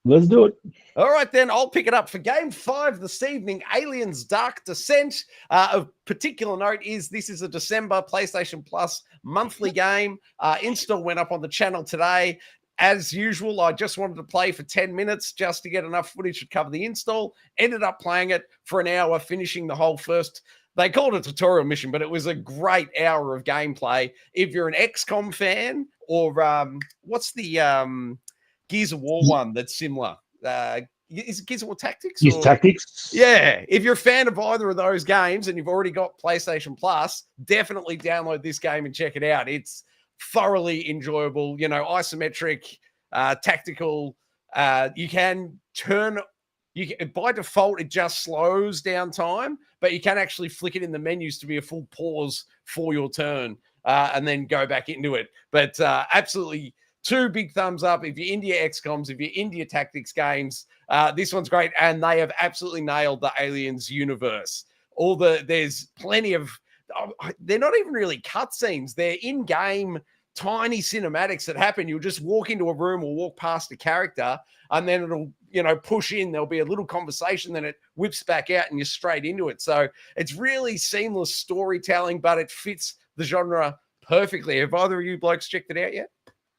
Let's do it. All right, then. I'll pick it up for Game 5 this evening, Aliens Dark Descent. Of particular note is this is a December PlayStation Plus monthly game. Install went up on the channel today. As usual, I just wanted to play for 10 minutes just to get enough footage to cover the install. Ended up playing it for an hour, finishing the whole first. They called it a tutorial mission, but it was a great hour of gameplay. If you're an XCOM fan, or what's the Gears of War one that's similar? Is it Gears of War Tactics? Gears Tactics? Yeah. If you're a fan of either of those games and you've already got PlayStation Plus, definitely download this game and check it out. It's thoroughly enjoyable, you know, isometric, tactical. You can turn... by default, it just slows down time, but you can actually flick it in the menus to be a full pause for your turn and then go back into it. But absolutely 2 big thumbs up. If you're into your XCOMs, if you're into your tactics games, this one's great. And they have absolutely nailed the Aliens universe. There's plenty of, they're not even really cutscenes. They're in-game tiny cinematics that happen. You'll just walk into a room or walk past a character and then it'll, you know, push in. There'll be a little conversation, then it whips back out and you're straight into it. So it's really seamless storytelling, but it fits the genre perfectly. Have either of you blokes checked it out yet?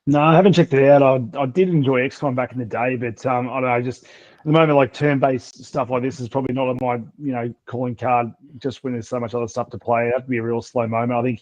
No, I haven't checked it out. I did enjoy XCOM back in the day, but I don't know, just at the moment, like turn-based stuff like this is probably not on my, you know, calling card just when there's so much other stuff to play. It have to be a real slow moment. I think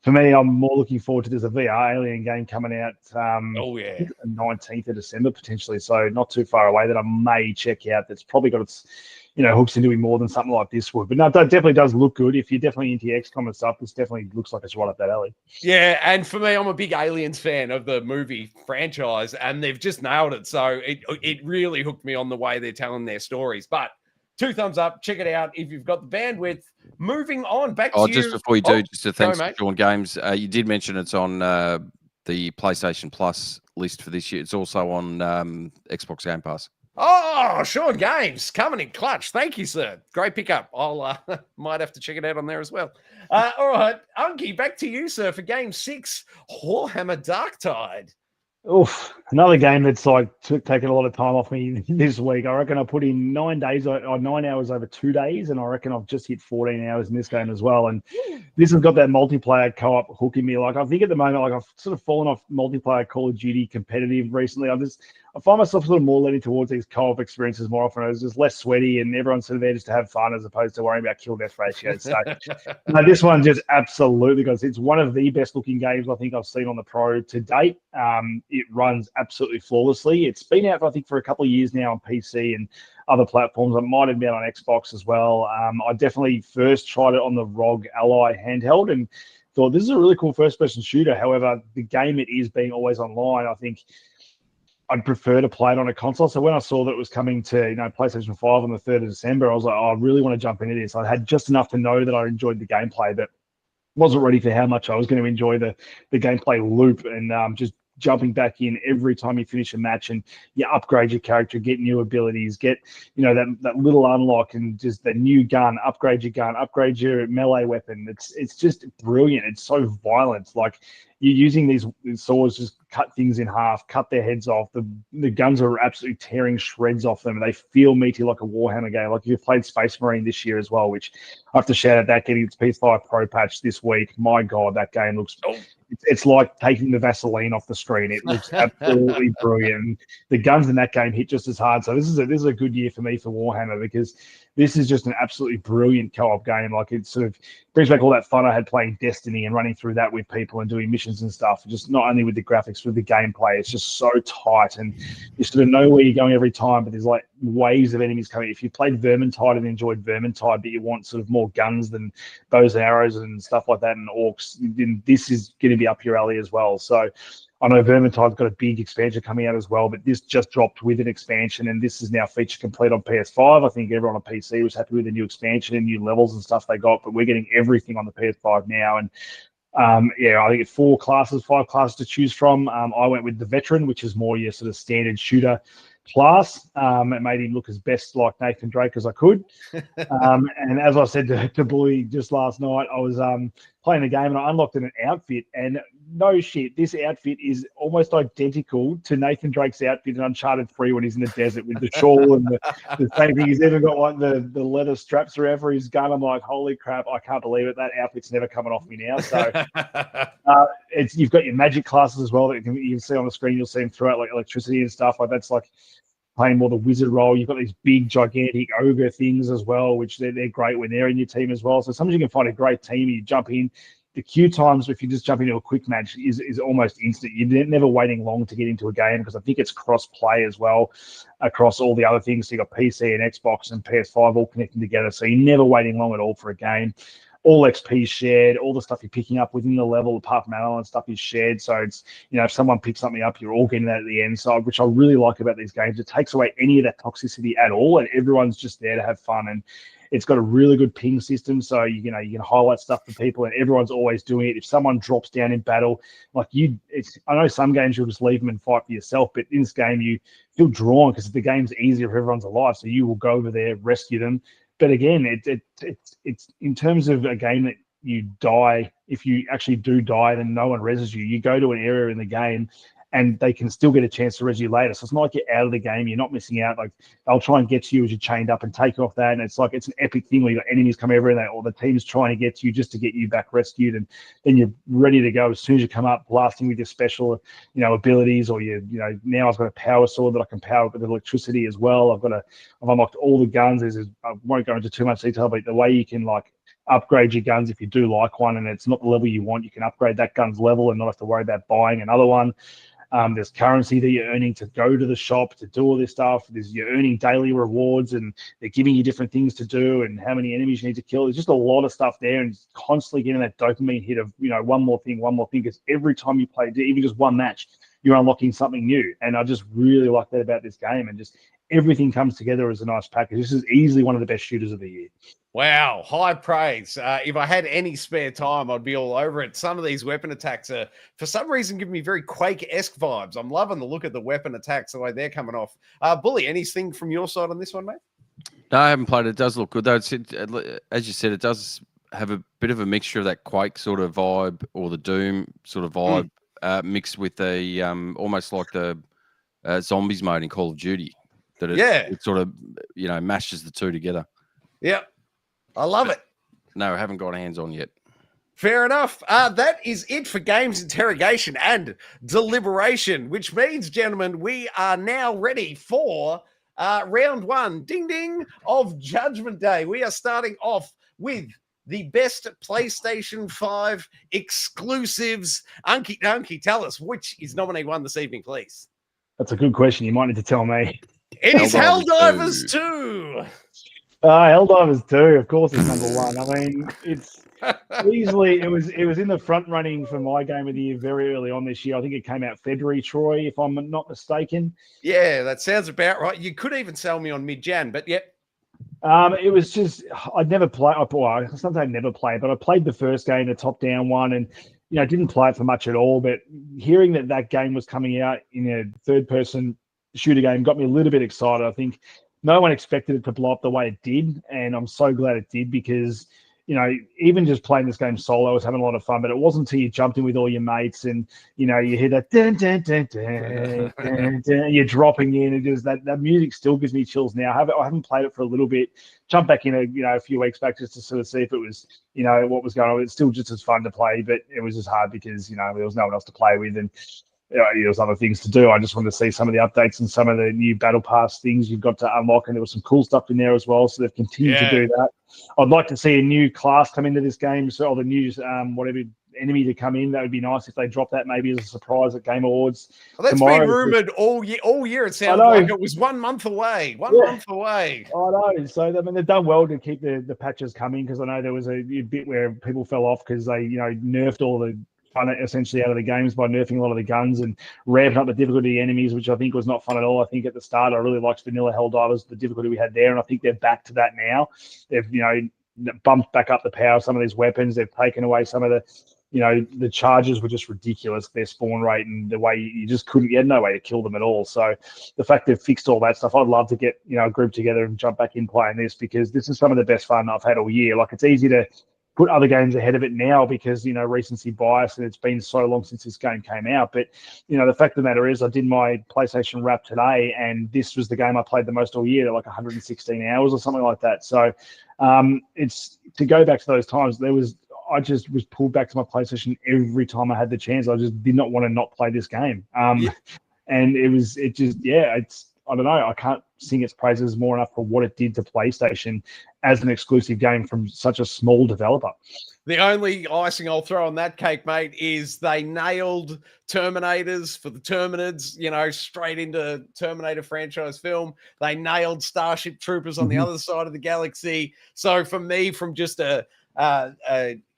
for me, I'm more looking forward to there's a VR Alien game coming out the 19th of December, potentially. So not too far away that I may check out. That's probably got its, you know, hooks into more than something like this would. But no, that definitely does look good. If you're definitely into XCOM and stuff, this definitely looks like it's right up that alley. Yeah, and for me, I'm a big Aliens fan of the movie franchise, and they've just nailed it. So it really hooked me on the way they're telling their stories. But 2 thumbs up. Check it out if you've got the bandwidth. Moving on, back to you. Just before you do, just to thanks for Sean Games. You did mention it's on the PlayStation Plus list for this year. It's also on Xbox Game Pass. Oh, Sean Games coming in clutch. Thank you, sir. Great pickup. I'll might have to check it out on there as well. All right, Unky, back to you, sir, for Game 6, Warhammer Darktide. Oof, another game that's like taken a lot of time off me this week. I reckon I put in 9 days or 9 hours over 2 days, and I reckon I've just hit 14 hours in this game as well. And this has got that multiplayer co-op hooking me. Like I think at the moment, like I've sort of fallen off multiplayer Call of Duty competitive recently. I find myself sort of more leaning towards these co-op experiences more often. It's just less sweaty, and everyone's sort of there just to have fun as opposed to worrying about kill death ratios. So no, this one just absolutely goes. It's one of the best looking games I think I've seen on the Pro to date. It runs absolutely flawlessly. It's been out, I think, for a couple of years now on PC and other platforms. It might have been on Xbox as well. I definitely first tried it on the ROG Ally handheld and thought this is a really cool first-person shooter. However, the game it is being always online, I think I'd prefer to play it on a console. So when I saw that it was coming to PlayStation 5 on the 3rd of December, I was like, oh, I really want to jump into this. I had just enough to know that I enjoyed the gameplay, but wasn't ready for how much I was going to enjoy the gameplay loop and just jumping back in every time you finish a match and you upgrade your character, get new abilities, get that little unlock and just the new gun, upgrade your melee weapon. It's just brilliant. It's so violent. Like you're using these swords, just cut things in half, cut their heads off. The guns are absolutely tearing shreds off them. They feel meaty like a Warhammer game. Like you've played Space Marine this year as well, which I have to shout out that getting its PS5 Pro patch this week. My God, that game looks. It's like taking the Vaseline off the screen. It looks absolutely brilliant. The guns in that game hit just as hard. So this is a good year for me for Warhammer because this is just an absolutely brilliant co-op game. Like it sort of brings back all that fun I had playing Destiny and running through that with people and doing missions and stuff. Just not only with the graphics, with the gameplay. It's just so tight and you sort of know where you're going every time, but there's like waves of enemies coming. If you played Vermintide and enjoyed Vermintide, but you want sort of more guns than bows and arrows and stuff like that and orcs, then this is going to be up your alley as well. So I know Vermintide's got a big expansion coming out as well, but this just dropped with an expansion, and this is now feature complete on PS5. I think everyone on PC was happy with the new expansion and new levels and stuff they got, but we're getting everything on the PS5 now. And I think it's 5 classes to choose from. I went with the Veteran, which is more your sort of standard shooter class. It made him look as best like Nathan Drake as I could. And as I said to Bully just last night, I was playing the game and I unlocked an outfit, and no shit, this outfit is almost identical to Nathan Drake's outfit in Uncharted 3 when he's in the desert with the shawl and the same thing. He's even got like the leather straps around for his gun. I'm like, holy crap, I can't believe it. That outfit's never coming off me now. So you've got your magic classes as well that you can see on the screen. You'll see them throughout, like electricity and stuff. Like that's like playing more the wizard role. You've got these big, gigantic ogre things as well, which they're great when they're in your team as well. So sometimes you can find a great team, you jump in. The queue times, if you just jump into a quick match, is almost instant. You're never waiting long to get into a game because I think it's cross-play as well across all the other things. So you've got PC and Xbox and PS5 all connecting together. So you're never waiting long at all for a game. All XP is shared. All the stuff you're picking up within the level, apart from ammo and stuff, is shared. So it's, if someone picks something up, you're all getting that at the end. So, which I really like about these games. It takes away any of that toxicity at all, and everyone's just there to have fun. And it's got a really good ping system, so you can highlight stuff for people, and everyone's always doing it. If someone drops down in battle, I know some games you'll just leave them and fight for yourself, but in this game you feel drawn because the game's easier if everyone's alive, so you will go over there, rescue them. But again, it's in terms of a game that you die. If you actually do die, then no one reses you. You go to an area in the game, and they can still get a chance to res you later. So it's not like you're out of the game. You're not missing out. Like they'll try and get to you as you're chained up and take off that. And it's like it's an epic thing where you've got enemies come over or the team's trying to get to you just to get you back rescued. And then you're ready to go as soon as you come up, blasting with your special, abilities, or now I've got a power sword that I can power with electricity as well. I've unlocked all the guns. I won't go into too much detail, but the way you can upgrade your guns if you do like one and it's not the level you want, you can upgrade that gun's level and not have to worry about buying another one. There's currency that you're earning to go to the shop to do all this stuff. You're earning daily rewards and they're giving you different things to do and how many enemies you need to kill. There's just a lot of stuff there and constantly getting that dopamine hit of, one more thing, because every time you play, even just one match, you're unlocking something new. And I just really like that about this game, and just everything comes together as a nice package. This is easily one of the best shooters of the year. Wow, high praise. If I had any spare time, I'd be all over it. Some of these weapon attacks are, for some reason, giving me very Quake-esque vibes. I'm loving the look of the weapon attacks, the way they're coming off. Bully, anything from your side on this one, mate? No, I haven't played it. It does look good, though. As you said, it does have a bit of a mixture of that Quake sort of vibe or the Doom sort of vibe mixed with a almost like the zombies mode in Call of Duty. That it sort of, mashes the two together. Yeah. I love it. No, I haven't got hands on yet. Fair enough. That is it for games interrogation and deliberation, which means, gentlemen, we are now ready for round one, ding ding, of Judgment Day. We are starting off with the best PlayStation 5 exclusives. Unky, tell us which is nominee one this evening, please. That's a good question. You might need to tell me. It is Helldivers 2. Helldivers 2, of course, is number one. I mean, it's easily it was in the front running for my game of the year very early on this year. I think it came out February, Troy, if I'm not mistaken. Yeah, that sounds about right. You could even sell me on mid-Jan, but yep. It was just I'd never play. Well, sometimes never play, but I played the first game, the top-down one, and didn't play it for much at all. But hearing that game was coming out in a third-person shooter game got me a little bit excited. I think no one expected it to blow up the way it did, and I'm so glad it did because, even just playing this game solo, I was having a lot of fun, but it wasn't until you jumped in with all your mates and, you hear that dun, dun, dun, dun, dun, dun, you're dropping in. It just that music still gives me chills now. I haven't played it for a little bit. Jumped back in a few weeks back just to sort of see if it was, what was going on. It's still just as fun to play, but it was just hard because, there was no one else to play with and there was other things to do. I just wanted to see some of the updates and some of the new battle pass things you've got to unlock, and there was some cool stuff in there as well. So they've continued to do that. I'd like to see a new class come into this game, so the new whatever enemy to come in. That would be nice if they drop that maybe as a surprise at Game Awards. Well, that's been rumored all year. All year it sounded like it was 1 month away. One month away. I know. So I mean, they've done well to keep the patches coming because I know there was a bit where people fell off because they nerfed all the fun essentially out of the games by nerfing a lot of the guns and ramping up the difficulty enemies, which I think was not fun at all. I think at the start I really liked vanilla Helldivers, the difficulty we had there, and I think they're back to that now. They've bumped back up the power of some of these weapons. They've taken away some of the the charges were just ridiculous, their spawn rate and the way you just couldn't get no way to kill them at all. So the fact they've fixed all that stuff, I'd love to get a group together and jump back in playing this because this is some of the best fun I've had all year. Like it's easy to put other games ahead of it now because, recency bias and it's been so long since this game came out. But, the fact of the matter is I did my PlayStation wrap today and this was the game I played the most all year, like 116 hours or something like that. So it's to go back to those times, I just was pulled back to my PlayStation every time I had the chance. I just did not want to not play this game. And I don't know. I can't sing its praises more enough for what it did to PlayStation as an exclusive game from such a small developer. The only icing I'll throw on that cake, mate, is they nailed Terminators for the Terminids, straight into Terminator franchise film. They nailed Starship Troopers on the other side of the galaxy. So for me, from just a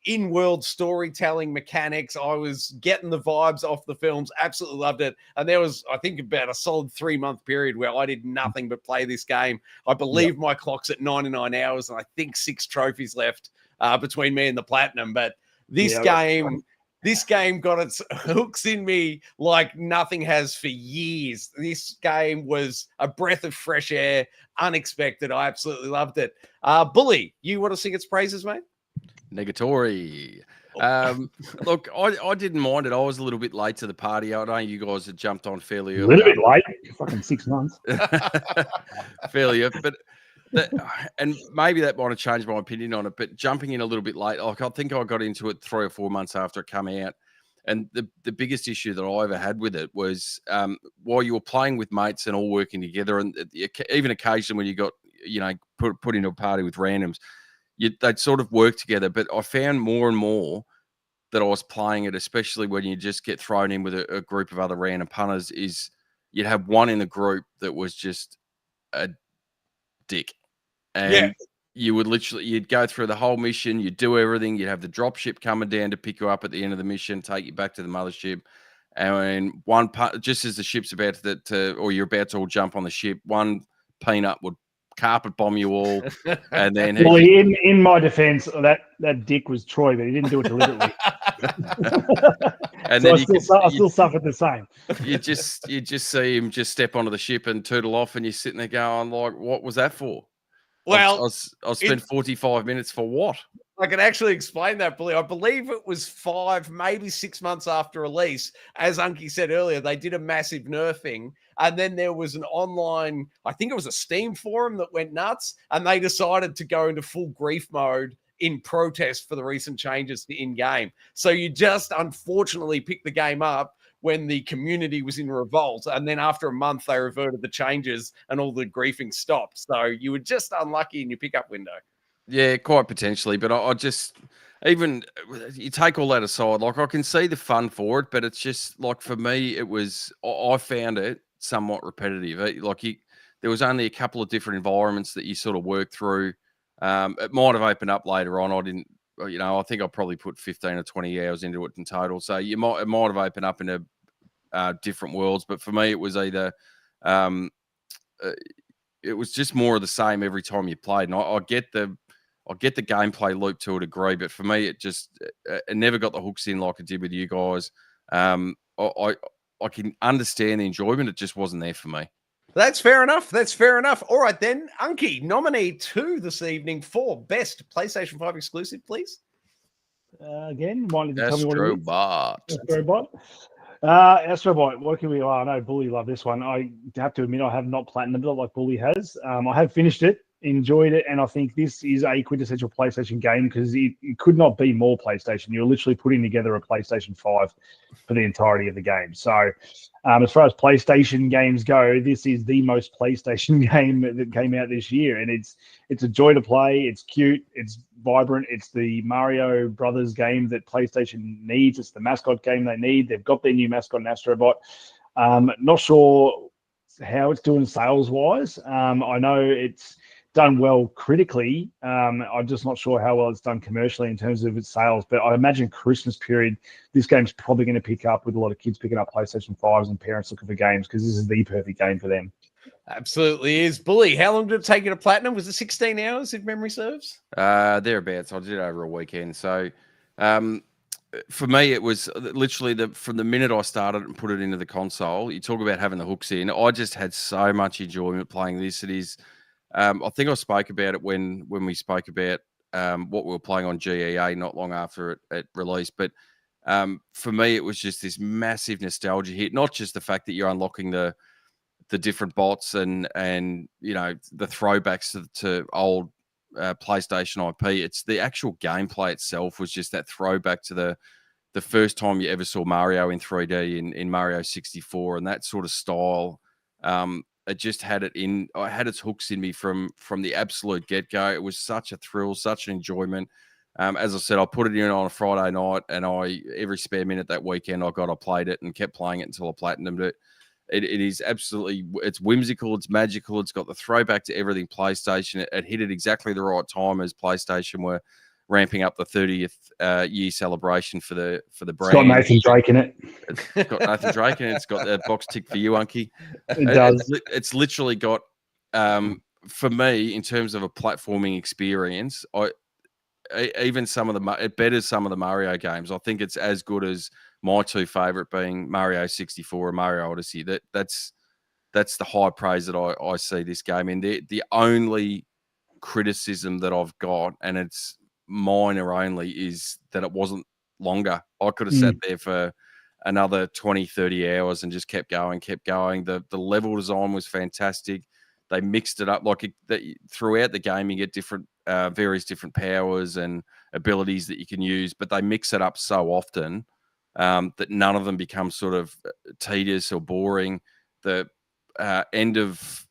in-world storytelling mechanics, I was getting the vibes off the films, absolutely loved it. And there was, I think, about a solid 3-month period where I did nothing but play this game. I believe my clock's at 99 hours and I think 6 trophies left between me and the platinum. But this game got its hooks in me like nothing has for years. This game was a breath of fresh air, unexpected. I absolutely loved it. Bully, you want to sing its praises, mate? Negatory. Look, I didn't mind it. I was a little bit late to the party. I know you guys had jumped on fairly early. A little bit late. Fucking 6 months. Fairly early. But and maybe that might have changed my opinion on it. But jumping in a little bit late, like I think I got into it 3 or 4 months after it came out. And the biggest issue that I ever had with it was while you were playing with mates and all working together, and even occasionally when you got put into a party with randoms, they'd sort of work together. But I found more and more that I was playing it, especially when you just get thrown in with a group of other random punters, is you'd have one in the group that was just a dick. And you would you'd go through the whole mission, you'd do everything, you'd have the drop ship coming down to pick you up at the end of the mission, take you back to the mothership. And just as the ship's about or you're about to all jump on the ship, one Peanut would carpet bomb you all, and then Well, in my defense, that dick was Troy, but he didn't do it deliberately. and so then I still suffered the same. You just see him just step onto the ship and tootle off, and you're sitting there going, like, what was that for? Well, I'll spend 45 minutes for what? I can actually explain that, Billy. I believe it was 5, maybe 6 months after release. As Unky said earlier, they did a massive nerfing. And then there was an online, I think it was a Steam forum that went nuts. And they decided to go into full grief mode in protest for the recent changes to in-game. So you just unfortunately picked the game up when the community was in revolt. And then after a month, they reverted the changes and all the griefing stopped. So you were just unlucky in your pickup window. Yeah, quite potentially, but I just, even you take all that aside, like I can see the fun for it, but it's just like, for me, I found it somewhat repetitive. There was only a couple of different environments that you sort of work through. It might have opened up later on. I didn't, I think I probably put 15 or 20 hours into it in total. So it might have opened up into different worlds, but for me, it was either, it was just more of the same every time you played. And I get the gameplay loop to a degree, but for me, it never got the hooks in like it did with you guys. I can understand the enjoyment. It just wasn't there for me. That's fair enough. All right, then. Unky, nominee 2 this evening for best PlayStation 5 exclusive, please. Again, tell me what it is. Astrobot. Astrobot, what can we? I know Bully loved this one. I have to admit I have not platinumed it like Bully has. I have finished it, enjoyed it, and I think this is a quintessential PlayStation game because it could not be more PlayStation. You're literally putting together a PlayStation 5 for the entirety of the game. So as far as PlayStation games go, this is the most PlayStation game that came out this year, and it's a joy to play. It's cute, it's vibrant, it's the Mario Brothers game that PlayStation needs. It's the mascot game they need. They've got their new mascot in Astrobot. Not sure how it's doing sales wise. I know it's done well critically. I'm just not sure how well it's done commercially in terms of its sales, but I imagine Christmas period, this game's probably going to pick up with a lot of kids picking up PlayStation 5s and parents looking for games because this is the perfect game for them. Absolutely is. Bully, how long did it take you to platinum? Was it 16 hours, if memory serves? Thereabouts. I did it over a weekend. So for me, it was literally from the minute I started and put it into the console. You talk about having the hooks in. I just had so much enjoyment playing this. It is. I think I spoke about it when we spoke about what we were playing on G.E.A. not long after it released. But for me, it was just this massive nostalgia hit. Not just the fact that you're unlocking the different bots and the throwbacks to old PlayStation IP. It's the actual gameplay itself was just that throwback to the first time you ever saw Mario in 3D in Mario 64 and that sort of style. It just had I had its hooks in me from the absolute get-go. It was such a thrill, such an enjoyment. As I said, I put it in on a Friday night, and every spare minute that weekend I played it and kept playing it until I platinumed it. It is absolutely, it's whimsical, it's magical, it's got the throwback to everything PlayStation. It hit at exactly the right time as PlayStation were ramping up the 30th year celebration for the brand. It's got Nathan Drake in it. It's got Nathan Drake in it. It's got the box tick for you, Unky. It does. It's literally got, for me, in terms of a platforming experience, even it betters some of the Mario games. I think it's as good as my two favorite being Mario 64 and Mario Odyssey. That's the high praise that I see this game in. The only criticism that I've got, and it's minor only, is that it wasn't longer. I could have sat there for another 20, 30 hours and just kept going. The level design was fantastic. They mixed it up throughout the game. You get different various different powers and abilities that you can use, but they mix it up so often that none of them become sort of tedious or boring. The end of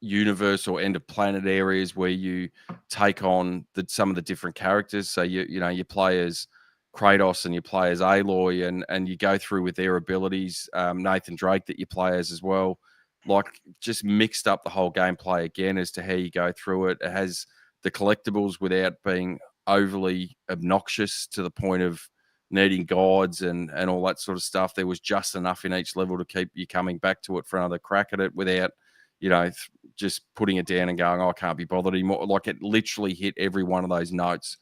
universe or end of planet areas where you take on some of the different characters. So you play as Kratos and you play as Aloy, and you go through with their abilities. Nathan Drake that you play as well. Like, just mixed up the whole gameplay again as to how you go through it. It has the collectibles without being overly obnoxious to the point of needing guides and all that sort of stuff. There was just enough in each level to keep you coming back to it for another crack at it without just putting it down and going, I can't be bothered anymore. Like, it literally hit every one of those notes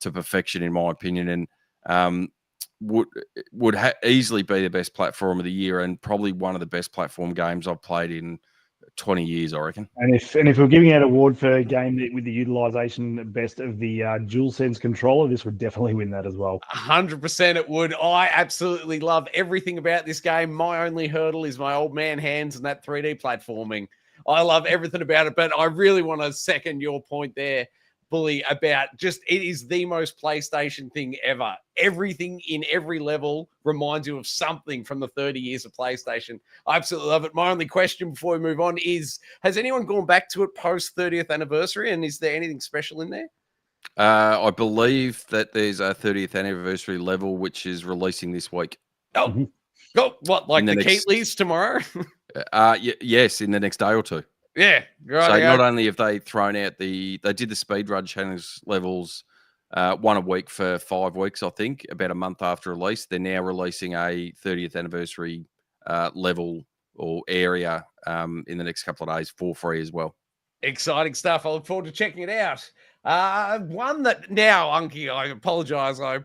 to perfection, in my opinion, and would easily be the best platform of the year, and probably one of the best platform games I've played in 20 years, I reckon. And if we're giving out an award for a game with the utilization best of the DualSense controller, this would definitely win that as well. 100% it would. I absolutely love everything about this game. My only hurdle is my old man hands and that 3D platforming. I love everything about it, but I really want to second your point there, Bully, about just it is the most PlayStation thing ever. Everything in every level reminds you of something from the 30 years of PlayStation. I absolutely love it. My only question before we move on is, has anyone gone back to it post 30th anniversary, and is there anything special in there? I believe that there's a 30th anniversary level which is releasing this week. Oh, what, like the Keatleys tomorrow? Yes, in the next day or two. Yeah. Right, so not only have they thrown out they did the speedrun challenge levels one a week for 5 weeks, I think, about a month after release. They're now releasing a 30th anniversary level or area in the next couple of days for free as well. Exciting stuff. I look forward to checking it out. One that now, Unky, I apologize, I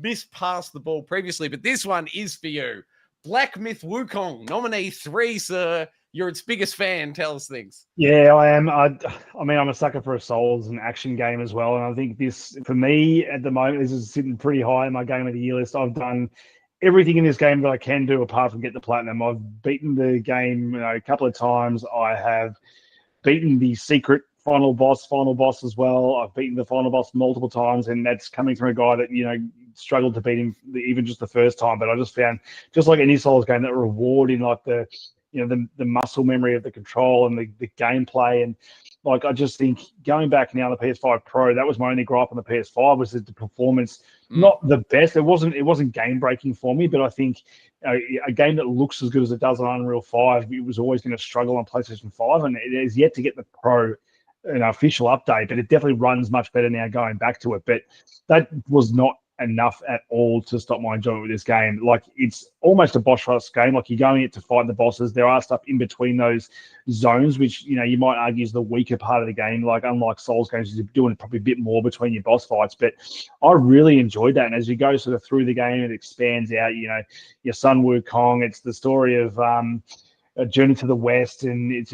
mispast the ball previously, but this one is for you. Black Myth Wukong, nominee 3, sir. You're its biggest fan. Tell us things. Yeah, I am. I mean, I'm a sucker for a Souls and action game as well. And I think this, for me, at the moment, this is sitting pretty high in my game of the year list. I've done everything in this game that I can do apart from get the platinum. I've beaten the game a couple of times. I have beaten the secret final boss as well. I've beaten the final boss multiple times, and that's coming from a guy that, struggled to beat him even just the first time. But I just found, just like any Souls game, that reward in like the muscle memory of the control and the gameplay. And like, I just think going back now on the PS5 Pro, that was my only gripe on the PS5, was that the performance, not the best. It wasn't game breaking for me, but I think a game that looks as good as it does on Unreal 5, it was always going to struggle on PlayStation 5, and it is yet to get the Pro official update, but it definitely runs much better now going back to it. But that was not enough at all to stop my enjoyment with this game. Like, it's almost a boss rush game. Like, you're going in to fight the bosses. There are stuff in between those zones, which, you might argue is the weaker part of the game. Like, unlike Souls games, you're doing probably a bit more between your boss fights. But I really enjoyed that. And as you go sort of through the game, it expands out, your son Wukong. It's the story of a journey to the west, and it's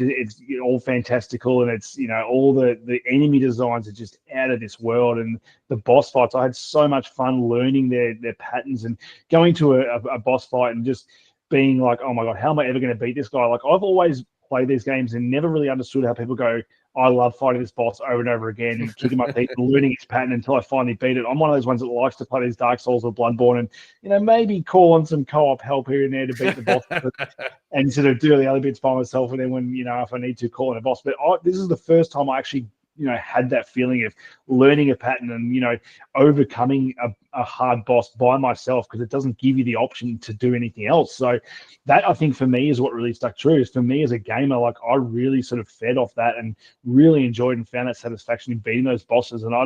all fantastical, and it's all the enemy designs are just out of this world, and the boss fights, I had so much fun learning their patterns and going to a boss fight and just being like, oh my god, how am I ever going to beat this guy? Like, I've always played these games and never really understood how people go, I love fighting this boss over and over again and kicking my teeth and learning its pattern until I finally beat it. I'm one of those ones that likes to play these Dark Souls or Bloodborne and, maybe call on some co-op help here and there to beat the boss and sort of do the other bits by myself. And then when, if I need to, call on a boss. But this is the first time I actually, had that feeling of learning a pattern and, overcoming a hard boss by myself, because it doesn't give you the option to do anything else. So that, I think, for me is what really stuck true. Is for me as a gamer, like, I really sort of fed off that and really enjoyed and found that satisfaction in beating those bosses. And I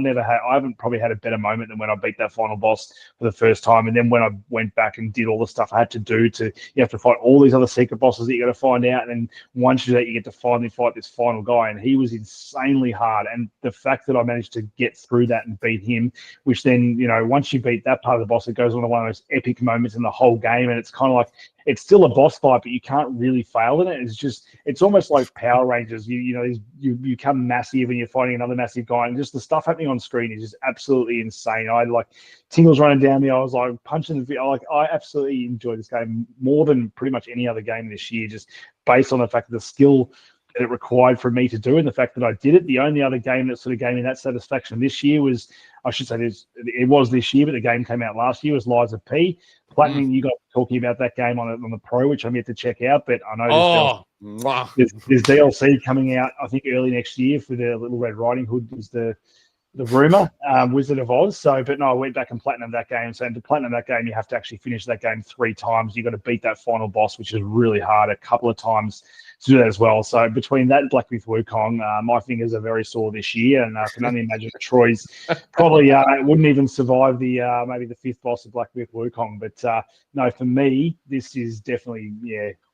haven't probably had a better moment than when I beat that final boss for the first time. And then when I went back and did all the stuff I had to do you have to fight all these other secret bosses that you got to find out. And then once you do that, you get to finally fight this final guy. And he was insanely hard. And the fact that I managed to get through that and beat him, which then, once you beat that part of the boss, it goes on to one of those epic moments in the whole game. And it's kind of like, it's still a boss fight, but you can't really fail in it. It's almost like Power Rangers. You become massive and you're fighting another massive guy, and just the stuff happening on screen is just absolutely insane. I had like tingles running down me. I was like punching the I absolutely enjoyed this game more than pretty much any other game this year, just based on the fact that the skill that it required for me to do and the fact that I did it. The only other game that sort of gave me that satisfaction this year was, I should say it was this year, but the game came out last year, was Lies of P. Platinum, you guys were talking about that game on the Pro, which I'm yet to check out, but I know there's DLC coming out, I think, early next year for the Little Red Riding Hood is the rumor, Wizard of Oz. So, but no, I went back and platinum that game. So to platinum that game, you have to actually finish that game 3 times. You got to beat that final boss, which is really hard, a couple of times to do that as well. So between that and Black Myth Wukong, my fingers are very sore this year, and I can only imagine Troy's probably wouldn't even survive the maybe the 5th boss of Black Myth Wukong. But no, for me, this is definitely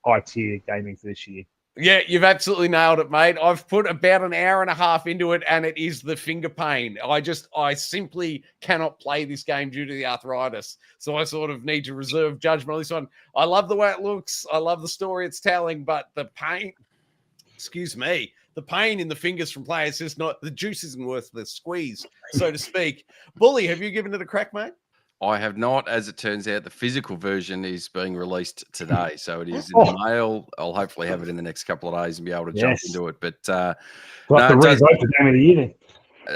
high tier gaming for this year. Yeah, you've absolutely nailed it, mate. I've put about an hour and a half into it, and it is the finger pain. I simply cannot play this game due to the arthritis. So I sort of need to reserve judgment on this one. I love the way it looks. I love the story it's telling, but the pain, excuse me, the pain in the fingers from players is not, the juice isn't worth the squeeze, so to speak. Bully, have you given it a crack, mate? I have not. As it turns out, the physical version is being released today, so it is in the mail. I'll hopefully have it in the next couple of days and be able to jump into it. But like the revote the game of the year.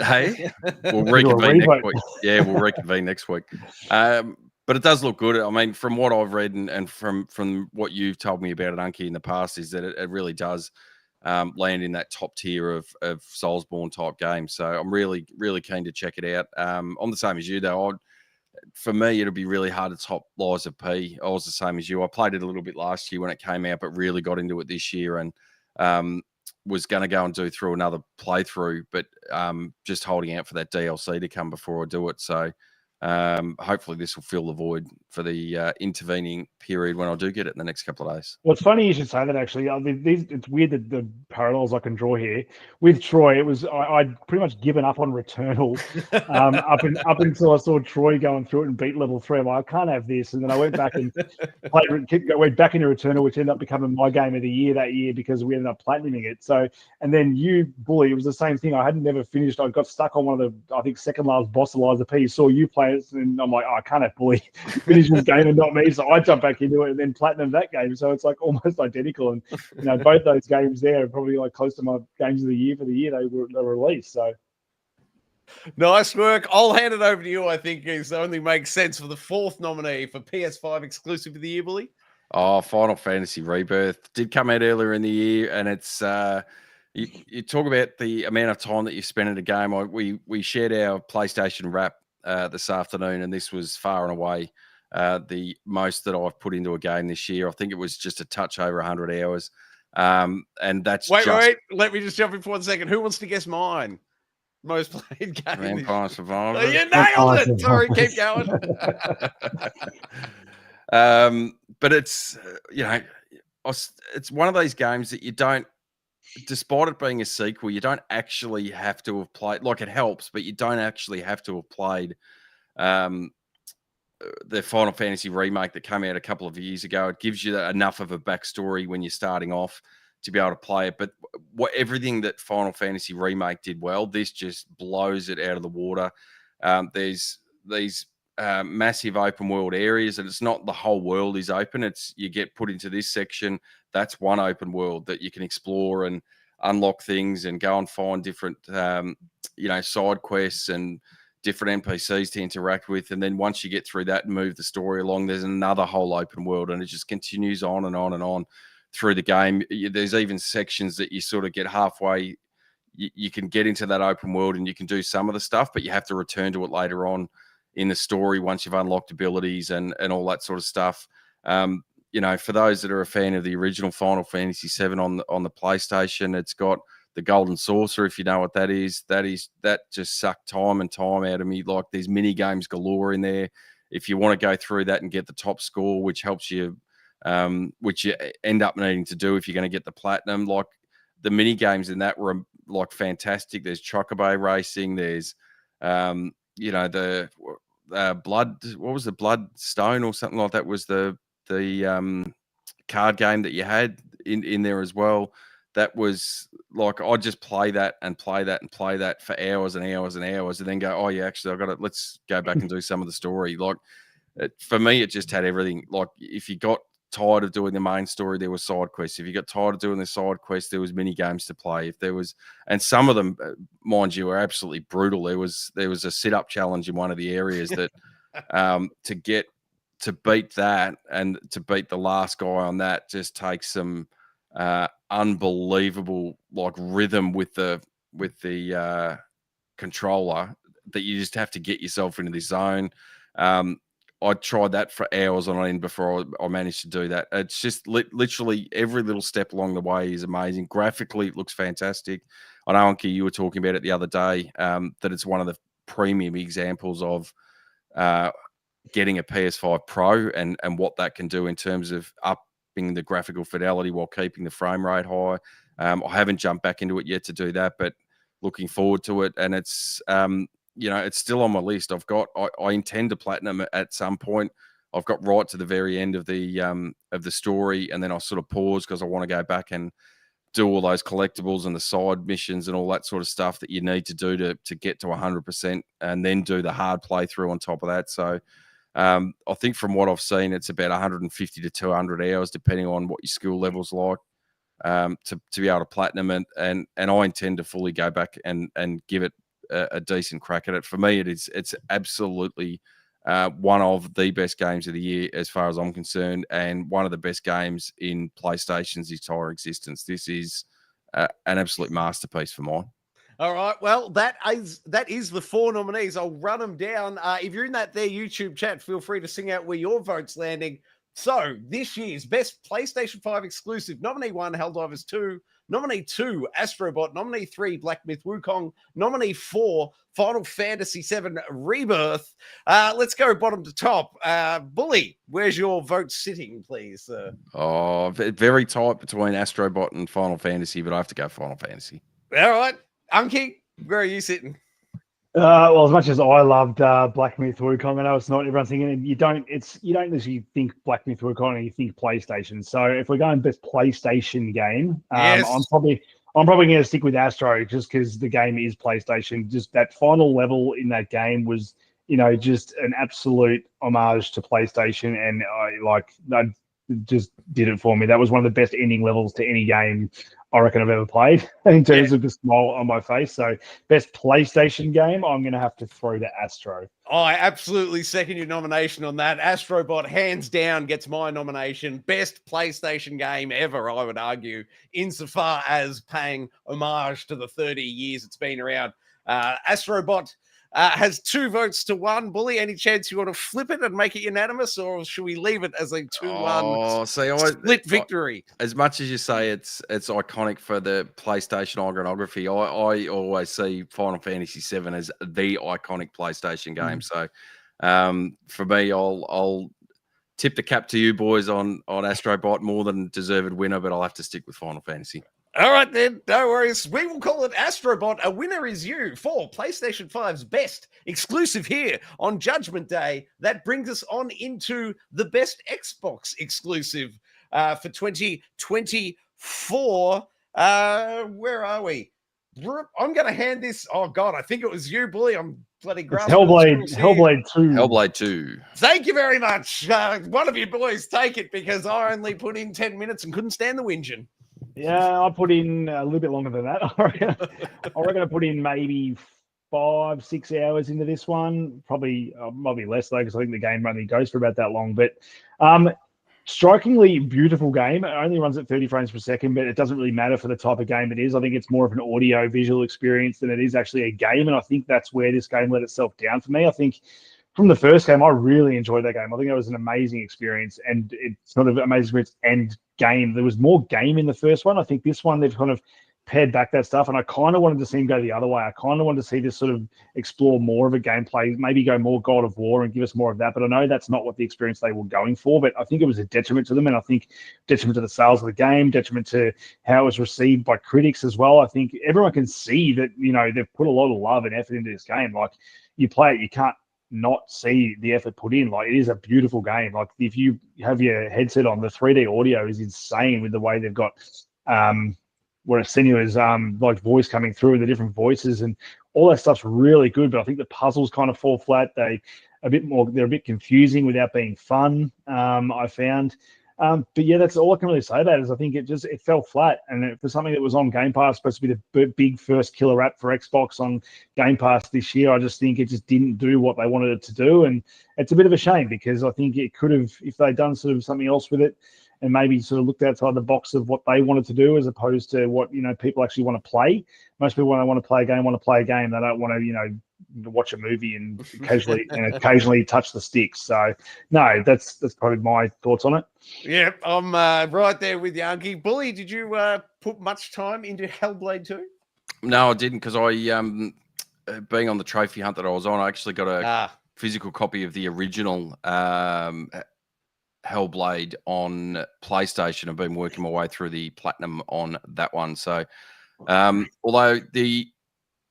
Hey, we'll reconvene next week. Yeah, we'll reconvene next week. But it does look good. I mean, from what I've read and from what you've told me about it, Unky, in the past, is that it really does land in that top tier of Soulsborne type games. So I'm really, really keen to check it out. I'm the same as you, though. For me, it'll be really hard to top Lies of P. I was the same as you. I played it a little bit last year when it came out, but really got into it this year and was going to go and do through another playthrough, but just holding out for that DLC to come before I do it. So hopefully this will fill the void for the intervening period when I do get it in the next couple of days. Well, it's funny you should say that, actually. I mean, it's weird that the parallels I can draw here. With Troy, it was I'd pretty much given up on Returnal up until I saw Troy going through it and beat level 3. I'm like, I can't have this. And then I went back and went back into Returnal, which ended up becoming my game of the year that year because we ended up platinuming it. So, and then you, Bully, it was the same thing. I hadn't never finished. I got stuck on one of the, I think, second last boss of Lies of P. Saw you play it, and I'm like, I can't have Bully finish this game and not me. So I jumped back into it and then platinum that game. So it's like almost identical. And both those games there are probably like close to my games of the year for the year they were released. So nice work. I'll hand it over to you. I think it only makes sense for the fourth nominee for PS5 exclusive of the year, Bully. Oh, Final Fantasy Rebirth did come out earlier in the year, and it's you talk about the amount of time that you spent in a game. We shared our PlayStation wrap this afternoon, and this was far and away the most that I've put into a game this year. I think it was just a touch over 100 hours. And that's wait. Let me just jump in for 1 second. Who wants to guess mine? Most played game. Vampire Survivor. Oh, you nailed it. Sorry, keep going. But it's it's one of those games that you don't, despite it being a sequel, you don't actually have to have played. Like, it helps, but you don't actually have to have played the Final Fantasy remake that came out a couple of years ago. It gives you enough of a backstory when you're starting off to be able to play it. But everything that Final Fantasy remake did well, this just blows it out of the water. There's these massive open world areas, and it's not the whole world is open. It's you get put into this section. That's one open world that you can explore and unlock things and go and find different, side quests and different NPCs to interact with. And then once you get through that and move the story along, there's another whole open world, and it just continues on and on and on through the game. There's even sections that you sort of get halfway. You can get into that open world and you can do some of the stuff, but you have to return to it later on in the story once you've unlocked abilities and all that sort of stuff. For those that are a fan of the original Final Fantasy VII on the PlayStation, it's got the Golden Saucer, if you know what that is. That just sucked time and time out of me. Like, there's mini games galore in there. If you want to go through that and get the top score, which helps you, which you end up needing to do if you're going to get the platinum, like the mini games in that were like fantastic. There's Chocobo racing. There's the blood. What was the Bloodstone or something like that? Was the card game that you had in there as well. That was like, I'd just play that and play that and play that for hours and hours and hours, and then go, oh yeah, actually let's go back and do some of the story. Like, for me, it just had everything. Like, if you got tired of doing the main story, there were side quests. If you got tired of doing the side quests, there was mini games to play. If there was, and some of them, mind you, are absolutely brutal. There was a sit-up challenge in one of the areas that to beat that and to beat the last guy on that just takes some unbelievable like rhythm with the controller that you just have to get yourself into this zone. I tried that for hours on end before I managed to do that. It's just literally every little step along the way is amazing. Graphically, it looks fantastic. I know, Anki, you were talking about it the other day, that it's one of the premium examples of getting a PS5 Pro and what that can do in terms of upping the graphical fidelity while keeping the frame rate high. I haven't jumped back into it yet to do that, but looking forward to it. And it's it's still on my list. I intend to platinum it at some point. I've got right to the very end of the story, and then I sort of pause because I want to go back and do all those collectibles and the side missions and all that sort of stuff that you need to do to get to 100%, and then do the hard playthrough on top of that. So I think from what I've seen, it's about 150 to 200 hours, depending on what your skill level's like, to be able to platinum it. And I intend to fully go back and give it a decent crack at it. For me, it's absolutely one of the best games of the year as far as I'm concerned, and one of the best games in PlayStation's entire existence. This is an absolute masterpiece for mine. All right. Well, that is the 4 nominees. I'll run them down. If you're in that there YouTube chat, feel free to sing out where your vote's landing. So this year's best PlayStation 5 exclusive: nominee 1, Helldivers 2, nominee 2, Astrobot, nominee 3, Black Myth Wukong, nominee 4, Final Fantasy VII Rebirth. Let's go bottom to top. Bully, where's your vote sitting, please? Very tight between Astrobot and Final Fantasy, but I have to go Final Fantasy. All right. Unky, where are you sitting? Well, as much as I loved Black Myth Wukong, I know it's not everyone's thinking. You don't actually think Black Myth Wukong, and you think PlayStation. So if we're going best PlayStation game, yes. I'm probably going to stick with Astro, just because the game is PlayStation. Just that final level in that game was, just an absolute homage to PlayStation, and that just did it for me. That was one of the best ending levels to any game I reckon I've ever played, in terms of the smile on my face. So best PlayStation game, I'm going to have to throw to Astro. I absolutely second your nomination on that. Astrobot, hands down, gets my nomination. Best PlayStation game ever, I would argue, insofar as paying homage to the 30 years it's been around. Astrobot has 2 votes to 1. Bully, any chance you want to flip it and make it unanimous, or should we leave it as a 2-1 split victory? As much as you say it's iconic for the PlayStation iconography, I always see Final Fantasy VII as the iconic PlayStation game. So for me, I'll tip the cap to you boys on Astrobot, more than deserved winner, but I'll have to stick with Final Fantasy. All right, then. No worries. We will call it Astrobot. A winner is you for PlayStation 5's best exclusive here on Judgment Day. That brings us on into the best Xbox exclusive for 2024. Where are we? I'm going to hand this. Oh, God, I think it was you, Bully. I'm bloody grasping. Hellblade 2. Hellblade 2. Thank you very much. One of you boys take it, because I only put in 10 minutes and couldn't stand the whinging. Yeah, I put in a little bit longer than that. I reckon I put in maybe 5-6 hours into this one. Probably might be less, though, because I think the game only goes for about that long. But strikingly beautiful game. It only runs at 30 frames per second, but it doesn't really matter for the type of game it is. I think it's more of an audio visual experience than it is actually a game, and I think that's where this game let itself down for me. I think from the first game, I really enjoyed that game. I think that was an amazing experience, and it's sort of amazing experience and game. There was more game in the first one. I think this one, they've kind of pared back that stuff, and I kind of wanted to see him go the other way. I kind of wanted to see this sort of explore more of a gameplay, maybe go more God of War and give us more of that. But I know that's not what the experience they were going for, but I think it was a detriment to them, and I think detriment to the sales of the game, detriment to how it was received by critics as well. I think everyone can see that, they've put a lot of love and effort into this game. Like, you play it, you can't not see the effort put in. Like, it is a beautiful game. Like, if you have your headset on, the 3D audio is insane with the way they've got where Senua's voice coming through, the different voices, and all that stuff's really good. But I think the puzzles kind of fall flat. They're a bit confusing without being fun, I found. But yeah, that's all I can really say about it. Is I think it fell flat, and for something that was on Game Pass, supposed to be the big first killer app for Xbox on Game Pass this year, I just think it just didn't do what they wanted it to do, and it's a bit of a shame, because I think it could have, if they'd done sort of something else with it, and maybe sort of looked outside the box of what they wanted to do, as opposed to what people actually want to play. Most people, when they want to play a game, want to play a game. They don't want to watch a movie and occasionally touch the sticks. So no, that's probably my thoughts on it. Yeah, I'm right there with Yankee. Bully, did you put much time into Hellblade 2? No, I didn't, because I being on the trophy hunt that I was on, I actually got a physical copy of the original Hellblade on PlayStation. I've been working my way through the platinum on that one. So, although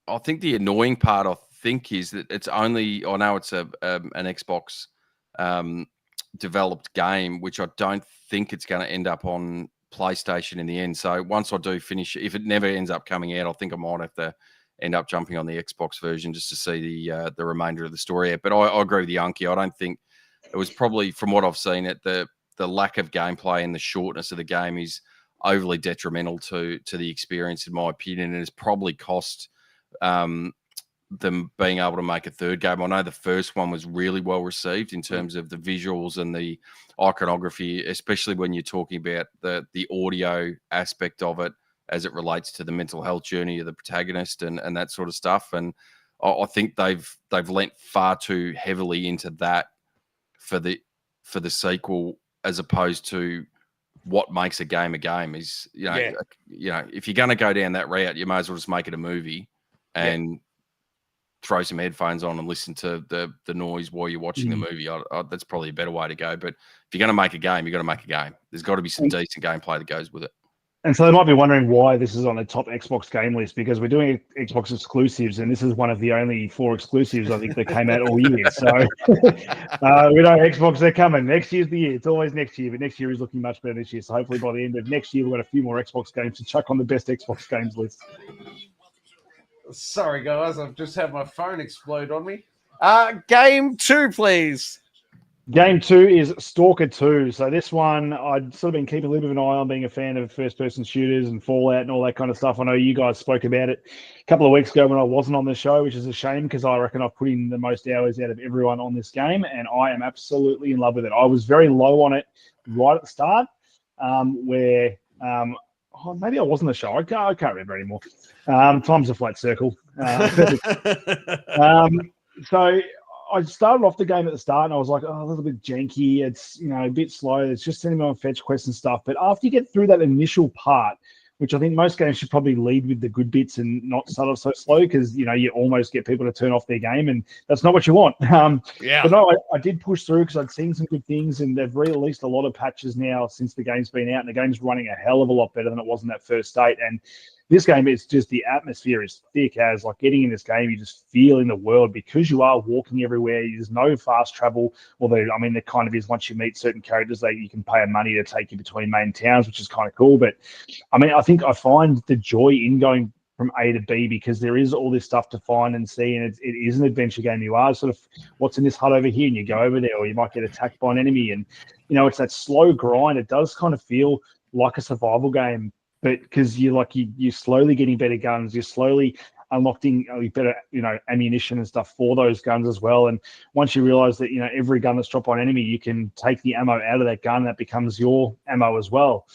I think the annoying part, I think, is that it's only, I know it's an Xbox developed game, which I don't think it's going to end up on PlayStation in the end. So once I do finish, if it never ends up coming out, I think I might have to end up jumping on the Xbox version just to see the remainder of the story. But I agree with Yankee. I don't think it was, probably from what I've seen, the lack of gameplay and the shortness of the game is overly detrimental to the experience, in my opinion, and it's probably cost them being able to make a third game. I know the first one was really well received in terms of the visuals and the iconography, especially when you're talking about the audio aspect of it as it relates to the mental health journey of the protagonist and that sort of stuff. And I think they've lent far too heavily into that for the sequel, as opposed to what makes a game is, you know, if you're going to go down that route, you may as well just make it a movie and throw some headphones on and listen to the noise while you're watching the movie. That's probably a better way to go. But if you're going to make a game, you've got to make a game. There's got to be some decent gameplay that goes with it. And so they might be wondering why this is on the top Xbox game list, because we're doing Xbox exclusives, and this is one of the only 4 exclusives I think that came out all year. So we know Xbox, they're coming. Next year's the year. It's always next year, but next year is looking much better this year. So hopefully by the end of next year, we've got a few more Xbox games to chuck on the best Xbox games list. Sorry, guys. I've just had my phone explode on me. Game 2, please. Game 2 is Stalker 2. So this one, I'd sort of been keeping a little bit of an eye on, being a fan of first-person shooters and Fallout and all that kind of stuff. I know you guys spoke about it a couple of weeks ago when I wasn't on the show, which is a shame because I reckon I've put in the most hours out of everyone on this game, and I am absolutely in love with it. I was very low on it right at the start, where maybe I wasn't the show. I can't remember anymore. Time's a flat circle. So I started off the game at the start and I was like, a little bit janky. It's, a bit slow. It's just sending me on fetch quests and stuff. But after you get through that initial part, which I think most games should probably lead with the good bits and not start off so slow, because, you almost get people to turn off their game, and that's not what you want. But no, I did push through because I'd seen some good things, and they've released a lot of patches now since the game's been out, and the game's running a hell of a lot better than it was in that first state. And this game is just, the atmosphere is thick as, like, getting in this game, you just feel in the world because you are walking everywhere. There's no fast travel, although, I mean, there kind of is. Once you meet certain characters, you can pay money to take you between main towns, which is kind of cool. But, I mean, I think I find the joy in going from A to B because there is all this stuff to find and see, and it is an adventure game. You are sort of, what's in this hut over here, and you go over there, or you might get attacked by an enemy, and, it's that slow grind. It does kind of feel like a survival game, but because you're slowly getting better guns, you're slowly unlocking better, ammunition and stuff for those guns as well. And once you realize that, every gun that's dropped on enemy, you can take the ammo out of that gun, that becomes your ammo as well.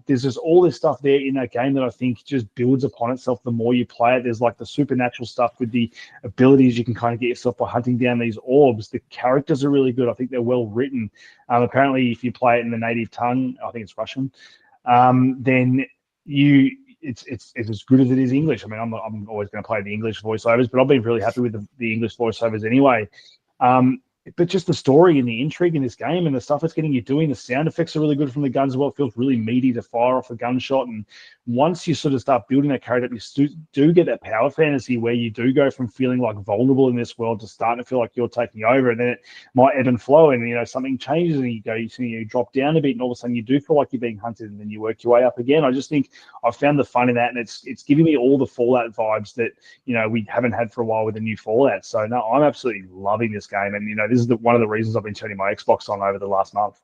There's just all this stuff there in that game that I think just builds upon itself the more you play it. There's like the supernatural stuff with the abilities you can kind of get yourself by hunting down these orbs. The characters are really good. I think they're well written. Apparently, if you play it in the native tongue, I think it's Russian, then it's as good as it is English. I mean, I'm always going to play the English voiceovers, but I've been really happy with the English voiceovers anyway. But just the story and the intrigue in this game and the stuff it's getting you doing, the sound effects are really good from the guns as well. It feels really meaty to fire off a gunshot. And once you sort of start building that character, you do get that power fantasy where you do go from feeling like vulnerable in this world to starting to feel like you're taking over. And then it might ebb and flow, and something changes, and you drop down a bit, and all of a sudden you do feel like you're being hunted, and then you work your way up again. I just think I've found the fun in that, and it's giving me all the Fallout vibes that we haven't had for a while with the new Fallout. So no, I'm absolutely loving this game, and this is one of the reasons I've been turning my Xbox on over the last month.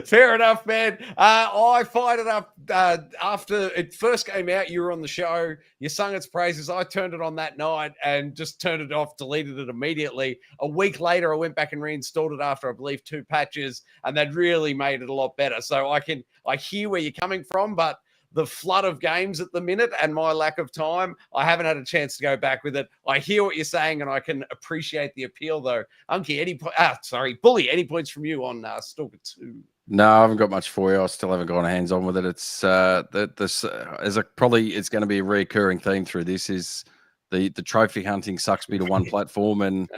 Fair enough, man. I fired it up after it first came out. You were on the show. You sung its praises. I turned it on that night and just turned it off, deleted it immediately. A week later, I went back and reinstalled it after, I believe, 2 patches, and that really made it a lot better. So I hear where you're coming from, but the flood of games at the minute and my lack of time, I haven't had a chance to go back with it. I hear what you're saying, and I can appreciate the appeal, though. Unky, Bully, any points from you on Stalker 2? No, I haven't got much for you. I still haven't gone hands on with it. It's it's going to be a recurring theme through this is the trophy hunting sucks me to one platform, and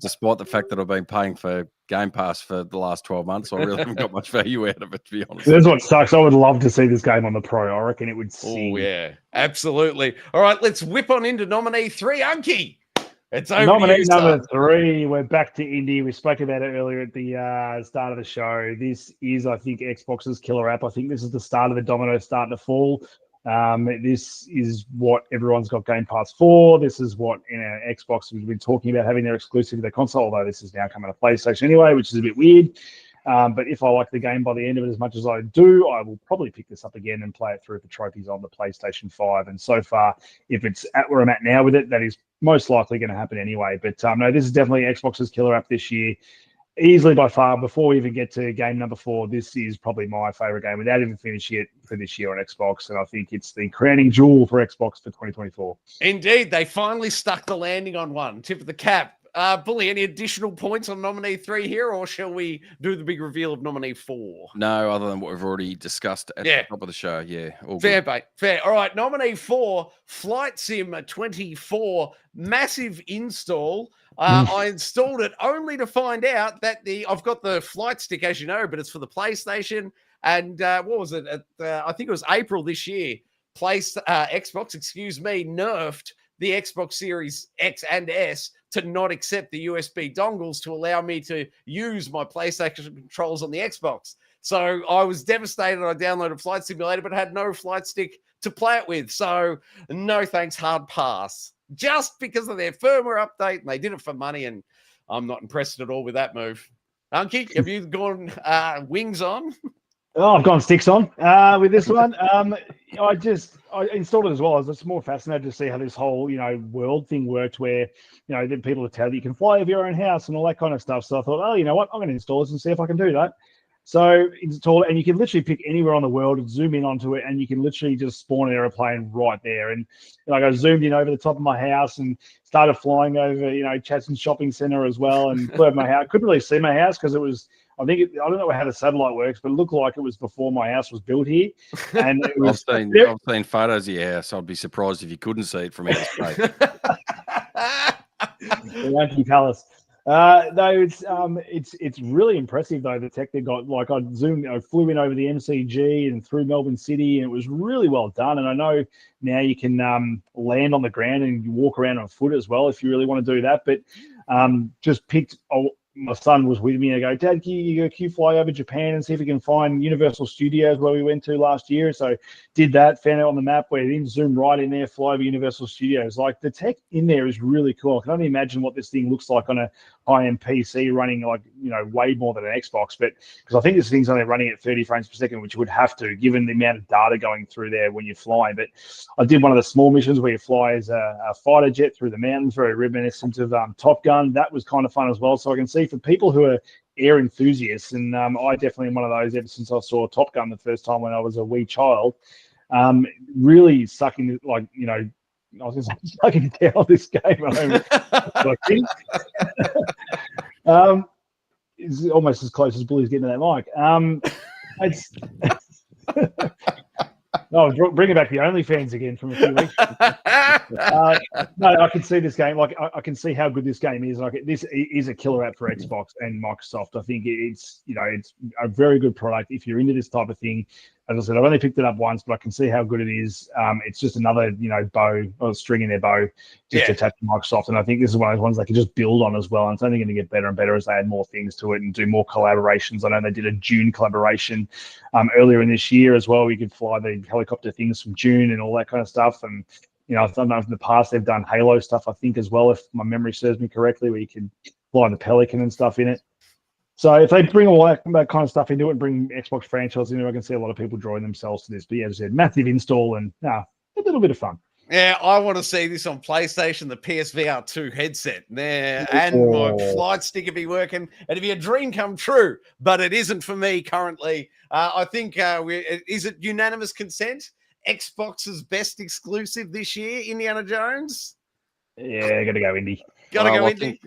despite the fact that I've been paying for Game Pass for the last 12 months, I really haven't got much value out of it, to be honest. That's what sucks. I would love to see this game on the Pro. I reckon it would sing. Oh, yeah, absolutely. All right, let's whip on into nominee 3, Unky. It's over Nominee to you, number son. 3. We're back to indie. We spoke about it earlier at the start of the show. This is, I think, Xbox's killer app. I think this is the start of the domino starting to fall. This is what everyone's got Game Pass for. This is what Xbox has been talking about having their exclusive to their console, although this is now coming to PlayStation anyway, which is a bit weird. But if I like the game by the end of it as much as I do, I will probably pick this up again and play it through for trophies on the PlayStation 5. And so far, if it's at where I'm at now with it, that is most likely going to happen anyway. But no, this is definitely Xbox's killer app this year. Easily by far, before we even get to game number 4, this is probably my favorite game without even finishing it for this year on Xbox. And I think it's the crowning jewel for Xbox for 2024. Indeed, they finally stuck the landing on one. Tip of the cap. Bully, any additional points on nominee 3 here, or shall we do the big reveal of nominee 4? No, other than what we've already discussed at the top of the show. Yeah, all fair, good. mate. Fair. All right, nominee 4, Flight Sim 24, massive install. I installed it only to find out that I've got the flight stick, as you know, but it's for the PlayStation. And what was it? I think it was April this year. Xbox, nerfed the Xbox Series X and S to not accept the USB dongles to allow me to use my PlayStation controls on the Xbox. So I was devastated. I downloaded Flight Simulator, but had no flight stick to play it with. So no thanks, hard pass. Just because of their firmware update, and they did it for money, and I'm not impressed at all with that move. Unky, have you gone wings on? Oh, I've gone sticks on with this one. I installed it as well. I was just more fascinated to see how this whole, world thing worked where, then people tell you can fly over your own house and all that kind of stuff. So I thought, oh, you know what? I'm going to install this and see if I can do that. So install it, and you can literally pick anywhere on the world and zoom in onto it, and you can literally just spawn an airplane right there. And I zoomed in over the top of my house and started flying over, Chatston Shopping Centre as well, and flew over my house. Couldn't really see my house because it was, I don't know how the satellite works, but it looked like it was before my house was built here. And it was, I've seen photos of your house. I'd be surprised if you couldn't see it from outer space. The Yankee Palace. No, it's really impressive though, the tech they got. Like I flew in over the MCG and through Melbourne City, and it was really well done. And I know now you can land on the ground and you walk around on foot as well if you really want to do that. But just picked. My son was with me and I go, Dad, can you fly over Japan and see if we can find Universal Studios where we went to last year? So did that, found it on the map where it zoom right in there, fly over Universal Studios. Like the tech in there is really cool. I can only imagine what this thing looks like on a high-end PC running way more than an Xbox. But because I think this thing's only running at 30 frames per second, which you would have to, given the amount of data going through there when you're flying. But I did one of the small missions where you fly as a fighter jet through the mountains, very reminiscent of Top Gun. That was kind of fun as well. So I can see for people who are air enthusiasts, and I definitely am one of those ever since I saw Top Gun the first time when I was a wee child, really sucking, I was just sucking down this game. It's almost as close as Bully's getting to that mic. No, bring it back to the OnlyFans again from a few weeks. No, I can see this game. I can see how good this game is. This is a killer app for Xbox and Microsoft. I think it's a very good product if you're into this type of thing. As I said, I've only picked it up once, but I can see how good it is. It's just another, bow or string in their bow just attached to Microsoft. And I think this is one of those ones they can just build on as well. And it's only going to get better and better as they add more things to it and do more collaborations. I know they did a June collaboration earlier in this year as well. You could fly the helicopter things from June and all that kind of stuff. And, I don't know if in the past they've done Halo stuff, I think, as well, if my memory serves me correctly, where you can fly the Pelican and stuff in it. So if they bring all that kind of stuff into it and bring Xbox franchise into it, I can see a lot of people drawing themselves to this. But yeah, as I said, massive install and a little bit of fun. Yeah, I want to see this on PlayStation, the PSVR 2 headset there, and my flight stick will be working. It'd be a dream come true, but it isn't for me currently. I think, is it unanimous consent? Xbox's best exclusive this year, Indiana Jones? Yeah, got to go indie.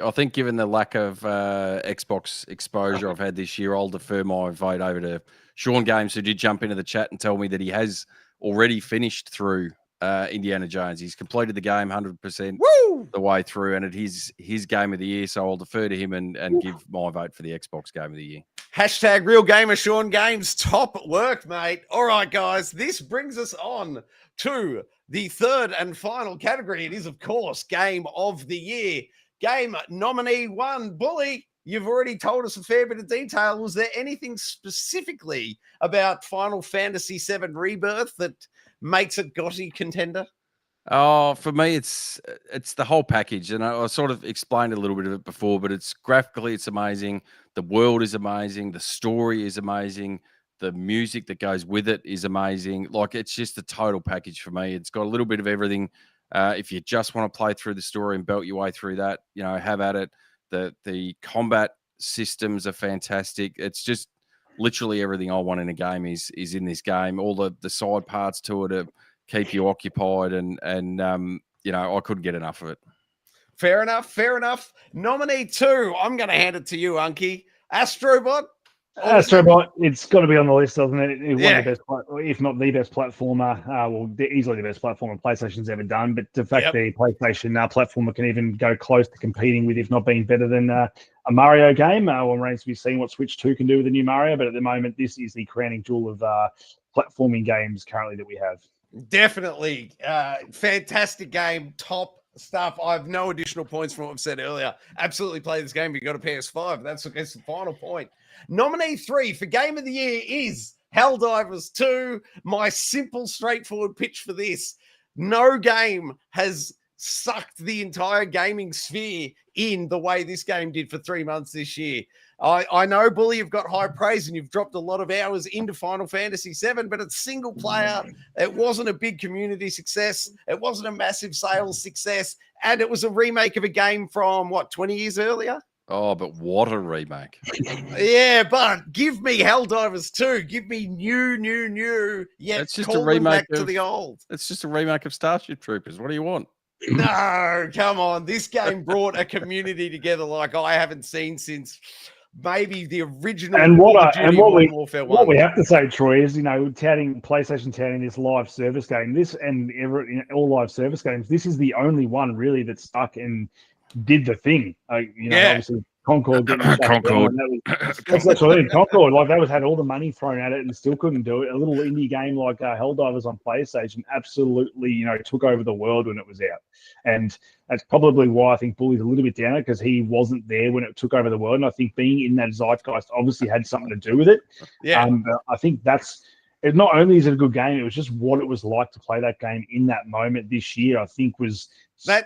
I think given the lack of Xbox exposure I've had this year, I'll defer my vote over to Sean Games, who did jump into the chat and tell me that he has already finished through Indiana Jones. He's completed the game 100% Woo! the way through, and it is his game of the year. So I'll defer to him and give my vote for the Xbox game of the year. Hashtag Real Gamer Sean Games. Top work, mate. All right, guys. This brings us on to the third and final category. It is, of course, Game of the Year. Game nominee 1, Bully. You've already told us a fair bit of detail. Was there anything specifically about Final Fantasy VII Rebirth that makes it GOTY contender? Oh, for me, it's the whole package, and I sort of explained a little bit of it before. But it's graphically, it's amazing. The world is amazing. The story is amazing. The music that goes with it is amazing. Like, it's just a total package for me. It's got a little bit of everything. If you just want to play through the story and belt your way through that, have at it. The combat systems are fantastic. It's just literally everything I want in a game is in this game. All the side parts to it are keep you occupied, and I couldn't get enough of it. Fair enough. Nominee 2, I'm going to hand it to you, Unky. Astrobot. Astrobot, it's got to be on the list, doesn't it? One Yeah. of the best, if not the best platformer, easily the best platformer PlayStation's ever done. But the fact the PlayStation platformer can even go close to competing with, if not being better than a Mario game, remains to be seen what Switch 2 can do with the new Mario. But at the moment, this is the crowning jewel of platforming games currently that we have. Definitely. Fantastic game. Top stuff. I have no additional points from what I've said earlier. Absolutely play this game if you got a PS5. That's the final point. Nominee 3 for Game of the Year is Helldivers 2. My simple, straightforward pitch for this. No game has sucked the entire gaming sphere in the way this game did for 3 months this year. I know, Bully, you've got high praise and you've dropped a lot of hours into Final Fantasy VII, but it's single player. It wasn't a big community success. It wasn't a massive sales success. And it was a remake of a game from, 20 years earlier? Oh, but what a remake. Yeah, but give me Helldivers 2. Give me new. Yeah, it's just a remake back to the old. It's just a remake of Starship Troopers. What do you want? No, come on. This game brought a community together like I haven't seen since maybe the original. And what we have to say, Troy, is PlayStation touting this live service game. This and all live service games. This is the only one really that stuck and did the thing. Obviously Concord. Concord. That's what I mean. Concord, had all the money thrown at it and still couldn't do it. A little indie game like Helldivers on PlayStation absolutely, took over the world when it was out. And that's probably why I think Bully's a little bit down, because he wasn't there when it took over the world. And I think being in that zeitgeist obviously had something to do with it. Yeah. I think it not only is it a good game, it was just what it was like to play that game in that moment this year, I think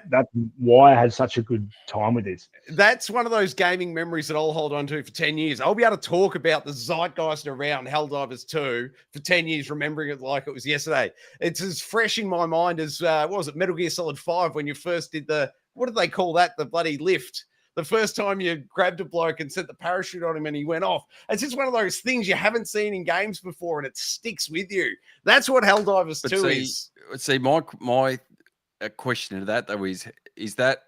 that's why I had such a good time with this. That's one of those gaming memories that I'll hold on to for 10 years. I'll be able to talk about the zeitgeist around Helldivers 2 for 10 years, remembering it like it was yesterday. It's as fresh in my mind as, Metal Gear Solid 5 when you first did what did they call that? The bloody lift. The first time you grabbed a bloke and set the parachute on him and he went off. It's just one of those things you haven't seen in games before and it sticks with you. That's what Helldivers 2 is. See, my question to that, though, is that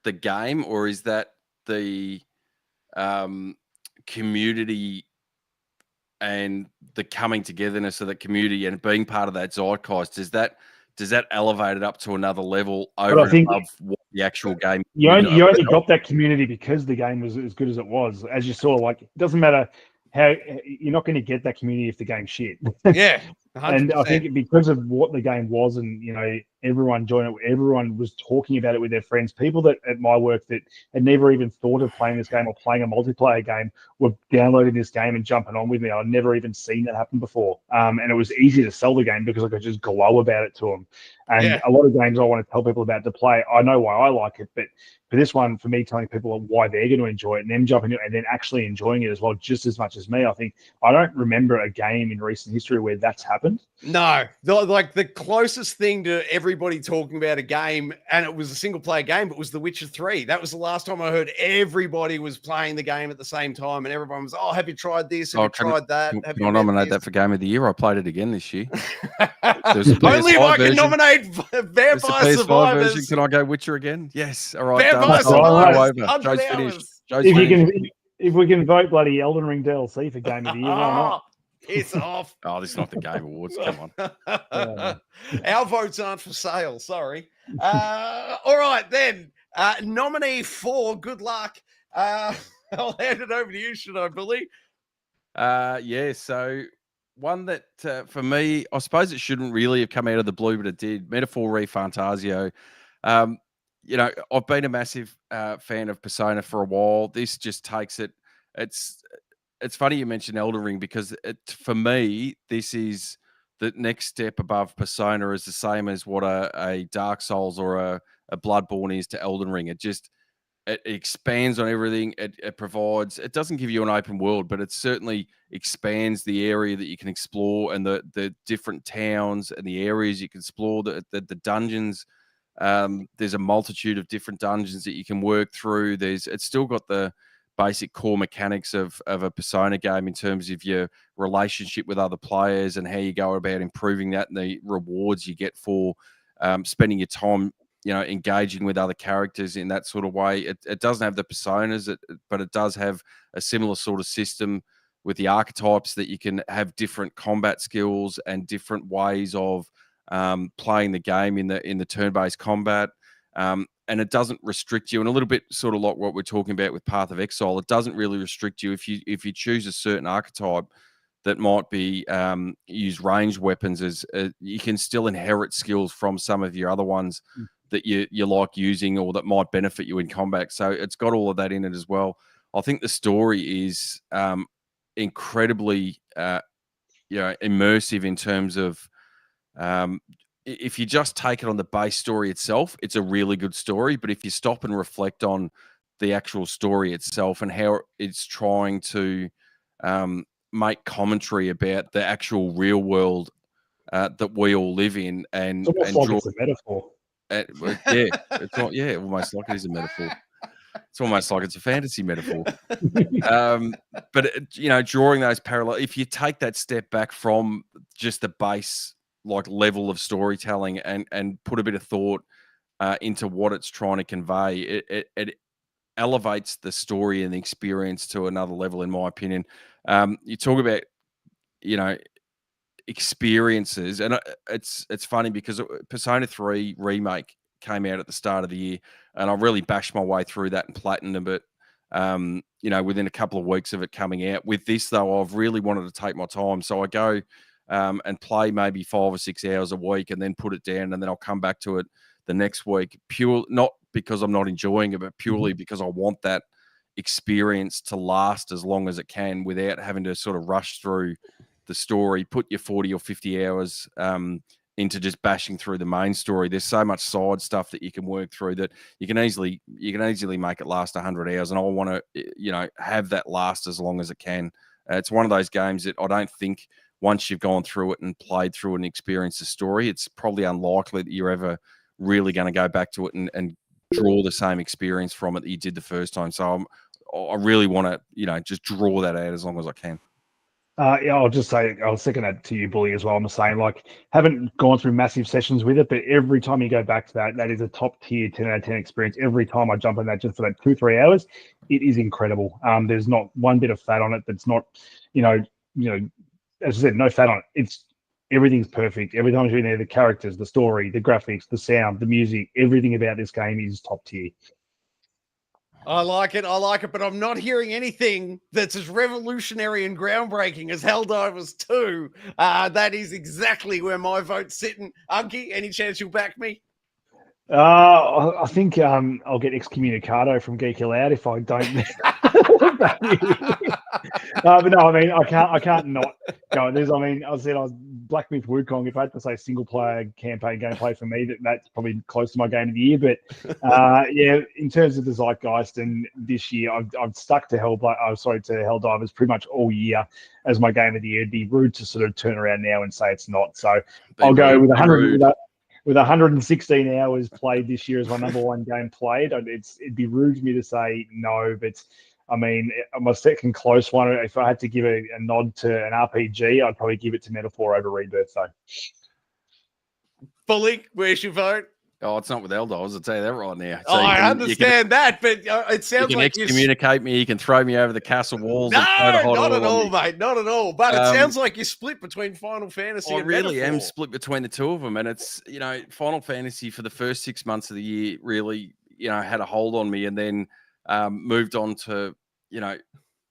the game or is that the community and the coming togetherness of the community and being part of that zeitgeist? Does that elevate it up to another level over and above what the actual game? You only got that community because the game was as good as it was. As you saw, it doesn't matter how you're not going to get that community if the game's shit. Yeah. 100%. And I think because of what the game was, and everyone joined it, everyone was talking about it with their friends. People that at my work that had never even thought of playing this game or playing a multiplayer game were downloading this game and jumping on with me. I'd never even seen that happen before. And it was easy to sell the game because I could just glow about it to them. And a lot of games I want to tell people about to play, I know why I like it, but for this one, for me, telling people why they're going to enjoy it and them jumping in and then actually enjoying it as well, just as much as me, I don't remember a game in recent history where that's happened. No, the closest thing to everybody talking about a game, and it was a single player game, but was The Witcher 3. That was the last time I heard everybody was playing the game at the same time, and everyone was, have you tried this? Have you tried that? Can I nominate that for Game of the Year? I played it again this year. Only if I can nominate Vampire Survivors. Version. Can I go Witcher again? Yes. All right. Vampire Survivors. Joe's finished. If we can vote bloody Elden Ring DLC for Game of the Year, why not? Piss off. Oh, this is not the Game Awards. Come on. Our votes aren't for sale. Sorry. All right, then. Nominee 4, good luck. I'll hand it over to you, should I, Billy? Yeah, so one that for me, I suppose it shouldn't really have come out of the blue, but it did. Metaphor Re Fantasio. You know, I've been a massive fan of Persona for a while. This just takes it. It's funny you mentioned Elden Ring because for me, this is the next step above Persona is the same as what a Dark Souls or a Bloodborne is to Elden Ring. It expands on everything. It provides. It doesn't give you an open world, but it certainly expands the area that you can explore and the different towns and the areas you can explore. The dungeons. There's a multitude of different dungeons that you can work through. It's still got the basic core mechanics of a Persona game in terms of your relationship with other players and how you go about improving that and the rewards you get for spending your time, you know, engaging with other characters in that sort of way. It doesn't have the personas, but it does have a similar sort of system with the archetypes that you can have different combat skills and different ways of playing the game in the turn-based combat. And it doesn't restrict you, and a little bit sort of like what we're talking about with Path of Exile. It doesn't really restrict you if you choose a certain archetype that might be use ranged weapons as you can still inherit skills from some of your other ones that you like using or that might benefit you in combat. So it's got all of that in it as well. I think the story is incredibly immersive in terms of if you just take it on the base story itself, it's a really good story. But if you stop and reflect on the actual story itself and how it's trying to make commentary about the actual real world that we all live in, and like it's a metaphor. It's not. Yeah, almost like it is a metaphor. It's almost like it's a fantasy metaphor. But drawing those parallels. If you take that step back from just the base level of storytelling and put a bit of thought into what it's trying to convey, it elevates the story and the experience to another level, in my opinion. You talk about, experiences, and it's funny because Persona 3 Remake came out at the start of the year, and I really bashed my way through that and platinumed it. Within a couple of weeks of it coming out. With this, though, I've really wanted to take my time, so I go and play maybe 5 or 6 hours a week, and then put it down, and then I'll come back to it the next week. Not because I'm not enjoying it, but purely because I want that experience to last as long as it can without having to sort of rush through the story, put your 40 or 50 hours into just bashing through the main story. There's so much side stuff that you can work through that you can easily make it last 100 hours. And I want to, have that last as long as it can. It's one of those games that I don't think once you've gone through it and played through it and experienced the story, it's probably unlikely that you're ever really going to go back to it and draw the same experience from it that you did the first time. So I really want to, just draw that out as long as I can. I'll just say, I'll second that to you, Bully, as well. I'm the same. Haven't gone through massive sessions with it, but every time you go back to that is a top tier 10 out of 10 experience. Every time I jump on that just for that 2-3 hours, it is incredible. There's not one bit of fat on it that's not, as I said, no fat on it. Everything's perfect. Every time you're in there, the characters, the story, the graphics, the sound, the music, everything about this game is top tier. I like it, but I'm not hearing anything that's as revolutionary and groundbreaking as Helldivers 2. That is exactly where my vote's sitting. Unky, any chance you'll back me? I think I'll get excommunicado from Geek Aloud if I don't. But no, I mean, I can't not go. I said I was Black Myth Wukong. If I had to say single player campaign gameplay for me, that's probably close to my game of the year. But in terms of the zeitgeist, and this year I've stuck to Helldivers pretty much all year as my game of the year. It'd be rude to sort of turn around now and say it's not. So I'll go with 100. With 116 hours played this year as my number one game played, it'd be rude of me to say no, but I mean, my second close one, if I had to give a nod to an RPG, I'd probably give it to Metaphor over Rebirth, though. Bully, where's your vote? Oh, it's not with Eldars, I'll tell you that right now. So I understand that, but it sounds you can like excommunicate me. You can throw me over the castle walls. No, and throw the hot not at oil on all, me. mate. Not at all. But it sounds like you're split between Final Fantasy I and really am Metaphor. split between the two of them. And it's, Final Fantasy for the first 6 months of the year really, had a hold on me, and then moved on to,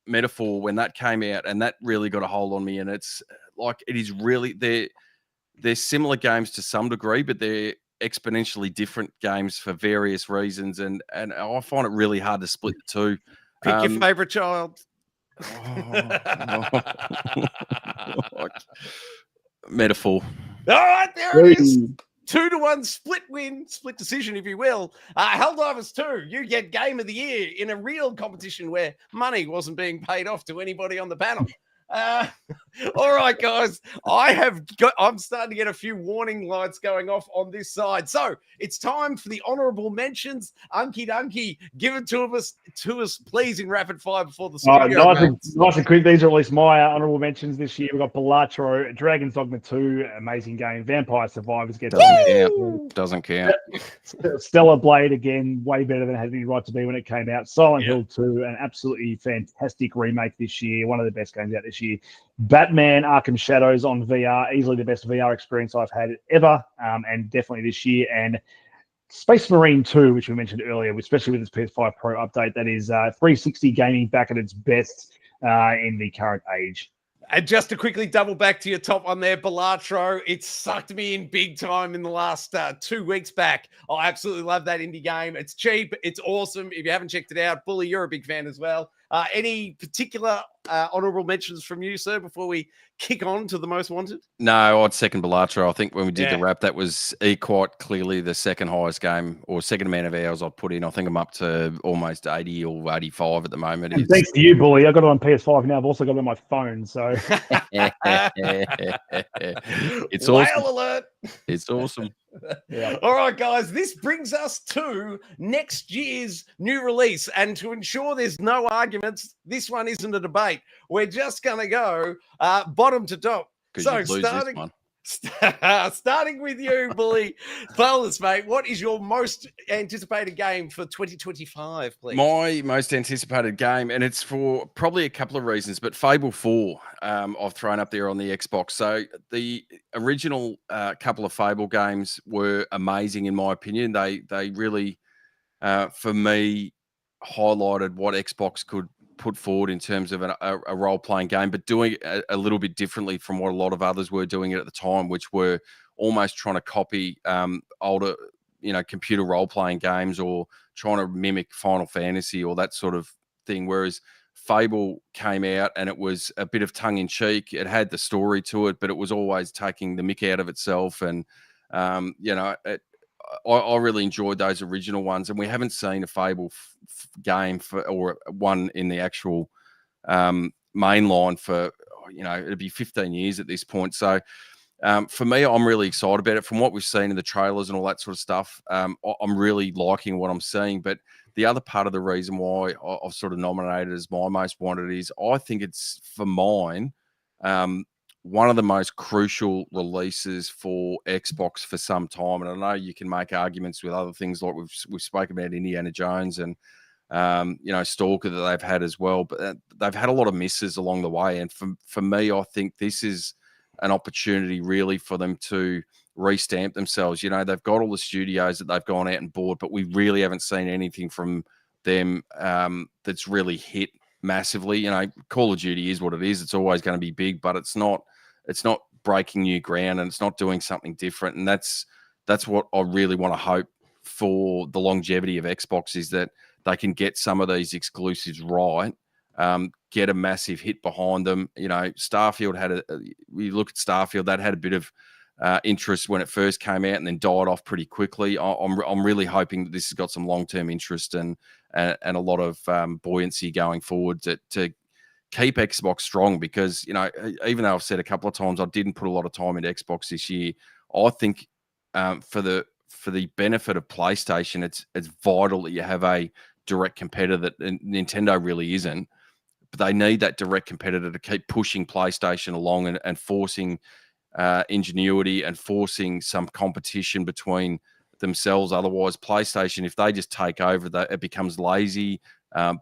Metaphor when that came out, and that really got a hold on me. And it's like, it is really, they're similar games to some degree, but they're exponentially different games for various reasons. And I find it really hard to split the two. Pick your favorite child. Metaphor. All right, there it is. 2-1 split win, split decision, if you will. Helldivers 2, you get Game of the Year in a real competition where money wasn't being paid off to anybody on the panel. All right, guys, I'm starting to get a few warning lights going off on this side. So it's time for the honorable mentions. Unky Dunky, give it to us, please, in rapid fire before the studio. Nice and quick. These are at least my honorable mentions this year. We've got Balatro, Dragon's Dogma 2, amazing game. Vampire Survivors doesn't count. Stellar Blade, again, way better than it had any right to be when it came out. Silent Hill 2, an absolutely fantastic remake this year. One of the best games out this year. Batman Arkham Shadows on VR, easily the best VR experience I've had ever, and definitely this year. And Space Marine 2, which we mentioned earlier, especially with its PS5 Pro update, that is 360 gaming back at its best in the current age. And just to quickly double back to your top one there, Balatro, it sucked me in big time in the last 2 weeks back. I absolutely love that indie game. It's cheap. It's awesome. If you haven't checked it out, Bully, you're a big fan as well. Any particular honorable mentions from you, sir, before we kick on to the most wanted? No, I'd second Balatro. I think when we did the wrap, that was quite clearly the second highest game or second amount of hours I'd put in. I think I'm up to almost 80 or 85 at the moment. And thanks to you, Bully. I got it on PS5 now. I've also got it on my phone. So it's awesome. Alert. It's awesome. Yeah. All right, guys, this brings us to next year's new release. And to ensure there's no arguments, this one isn't a debate. We're just going to go bottom to top. So starting with you, Bully. Tell us, mate, what is your most anticipated game for 2025, please? My most anticipated game, and it's for probably a couple of reasons, but Fable 4 I've thrown up there on the Xbox. So the original couple of Fable games were amazing, in my opinion. They really, for me, highlighted what Xbox could put forward in terms of a role-playing game, but doing it a little bit differently from what a lot of others were doing it at the time, which were almost trying to copy older, computer role-playing games, or trying to mimic Final Fantasy or that sort of thing. Whereas Fable came out and it was a bit of tongue-in-cheek. It had the story to it, but it was always taking the mick out of itself. And, I really enjoyed those original ones, and we haven't seen a Fable game or one in the actual mainline for, it'd be 15 years at this point. So for me, I'm really excited about it. From what we've seen in the trailers and all that sort of stuff, I'm really liking what I'm seeing. But the other part of the reason why I've sort of nominated as my most wanted is I think it's, for mine, one of the most crucial releases for Xbox for some time. And I know you can make arguments with other things, like we've spoken about Indiana Jones and Stalker that they've had as well, but they've had a lot of misses along the way. And for me, I think this is an opportunity really for them to restamp themselves. They've got all the studios that they've gone out and bought, but we really haven't seen anything from them that's really hit massively. Call of Duty is what it is. It's always going to be big, but it's not breaking new ground, and it's not doing something different. And that's what I really want to hope for the longevity of Xbox, is that they can get some of these exclusives right, get a massive hit behind them. Starfield we look at Starfield, that had a bit of interest when it first came out and then died off pretty quickly. I'm really hoping that this has got some long-term interest and a lot of buoyancy going forward to keep Xbox strong, because, even though I've said a couple of times I didn't put a lot of time into Xbox this year, I think for the benefit of PlayStation, it's vital that you have a direct competitor that Nintendo really isn't. But they need that direct competitor to keep pushing PlayStation along and forcing ingenuity and forcing some competition between themselves. Otherwise, PlayStation, if they just take over, that it becomes lazy,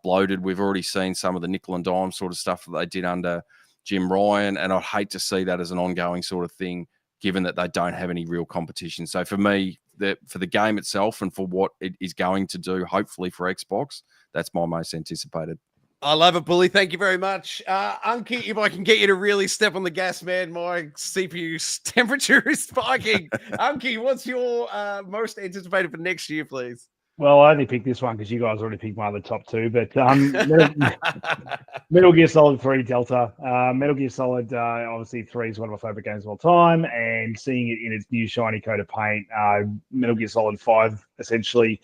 bloated. We've already seen some of the nickel and dime sort of stuff that they did under Jim Ryan, and I'd hate to see that as an ongoing sort of thing, given that they don't have any real competition. So for me, for the game itself and for what it is going to do, hopefully for Xbox, that's my most anticipated. I love it, Bully. Thank you very much. Unky, if I can get you to really step on the gas, man, my CPU temperature is spiking. Unky, what's your most anticipated for next year, please? Well, I only picked this one because you guys already picked one of the top two, but Metal Gear Solid 3 Delta. Metal Gear Solid, obviously 3 is one of my favorite games of all time, and seeing it in its new shiny coat of paint, Metal Gear Solid 5, essentially,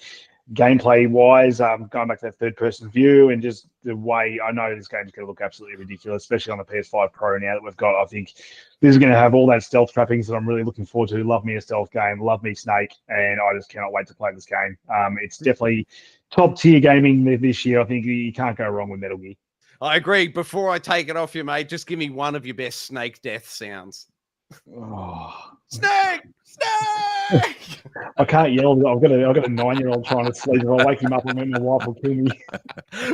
gameplay-wise, going back to that third-person view, and just the way I know this game's going to look absolutely ridiculous, especially on the PS5 Pro now that we've got. I think this is going to have all that stealth trappings that I'm really looking forward to. Love me a stealth game, love me Snake, and I just cannot wait to play this game. It's definitely top-tier gaming this year. I think you can't go wrong with Metal Gear. I agree. Before I take it off you, mate, just give me one of your best Snake death sounds. Oh. Snake! Snake! I can't yell. I've got a 9-year-old trying to sleep. If I wake him up, and then my wife will kill me.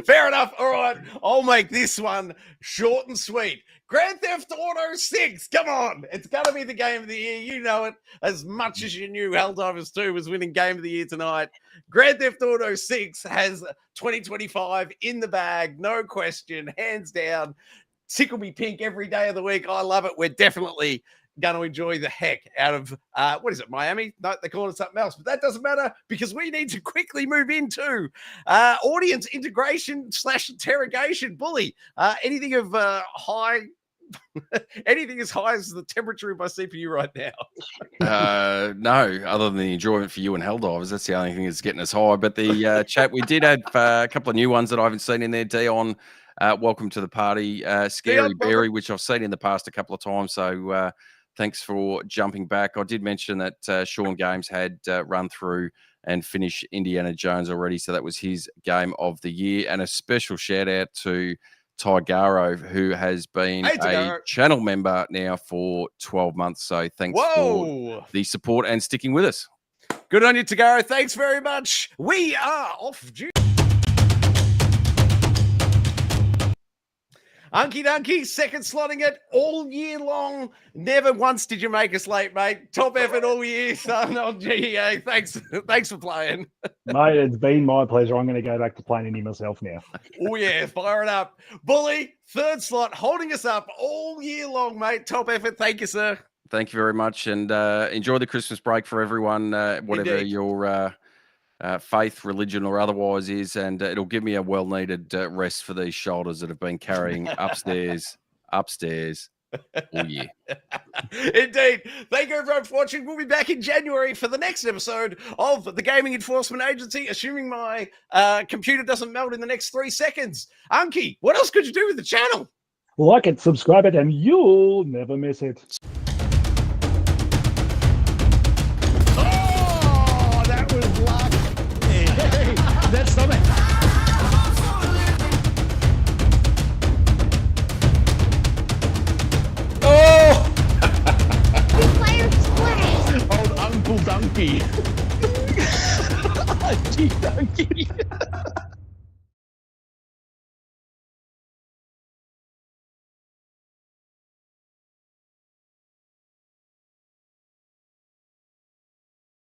Fair enough. All right. I'll make this one short and sweet. Grand Theft Auto 6. Come on. It's going to be the game of the year. You know it as much as you knew Helldivers 2 was winning game of the year tonight. Grand Theft Auto 6 has 2025 in the bag. No question. Hands down. Tickle me pink every day of the week. I love it. We're definitely going to enjoy the heck out of, what is it, Miami? No, they call it something else, but that doesn't matter because we need to quickly move into audience integration / interrogation. Bully, anything of anything as high as the temperature of my CPU right now? No, other than the enjoyment for you and Helldivers. That's the only thing that's getting us high. But the chat, we did add a couple of new ones that I haven't seen in there. Dion, welcome to the party. Scary Berry, which I've seen in the past a couple of times. So thanks for jumping back. I did mention that Sean Games had run through and finished Indiana Jones already. So that was his game of the year. And a special shout out to Tigaro, who has been a channel member now for 12 months. So thanks for the support and sticking with us. Good on you, Tigaro. Thanks very much. We are off duty. Unky Dunky, second slotting it all year long. Never once did you make us late, mate. Top effort all year, son, on G.E.A. Thanks for playing. Mate, it's been my pleasure. I'm going to go back to playing Indy myself now. Oh, yeah, fire it up. Bully, third slot, holding us up all year long, mate. Top effort. Thank you, sir. Thank you very much, and enjoy the Christmas break for everyone, whatever your faith, religion, or otherwise is, and it'll give me a well-needed rest for these shoulders that have been carrying upstairs all year. Indeed. Thank you everyone for watching. We'll be back in January for the next episode of the Gaming Enforcement Agency, assuming my computer doesn't melt in the next 3 seconds. Unky, what else could you do with the channel? Like it, subscribe it, and you'll never miss it. That's something. Oh! Two players play. Old Uncle Donkey. G Donkey.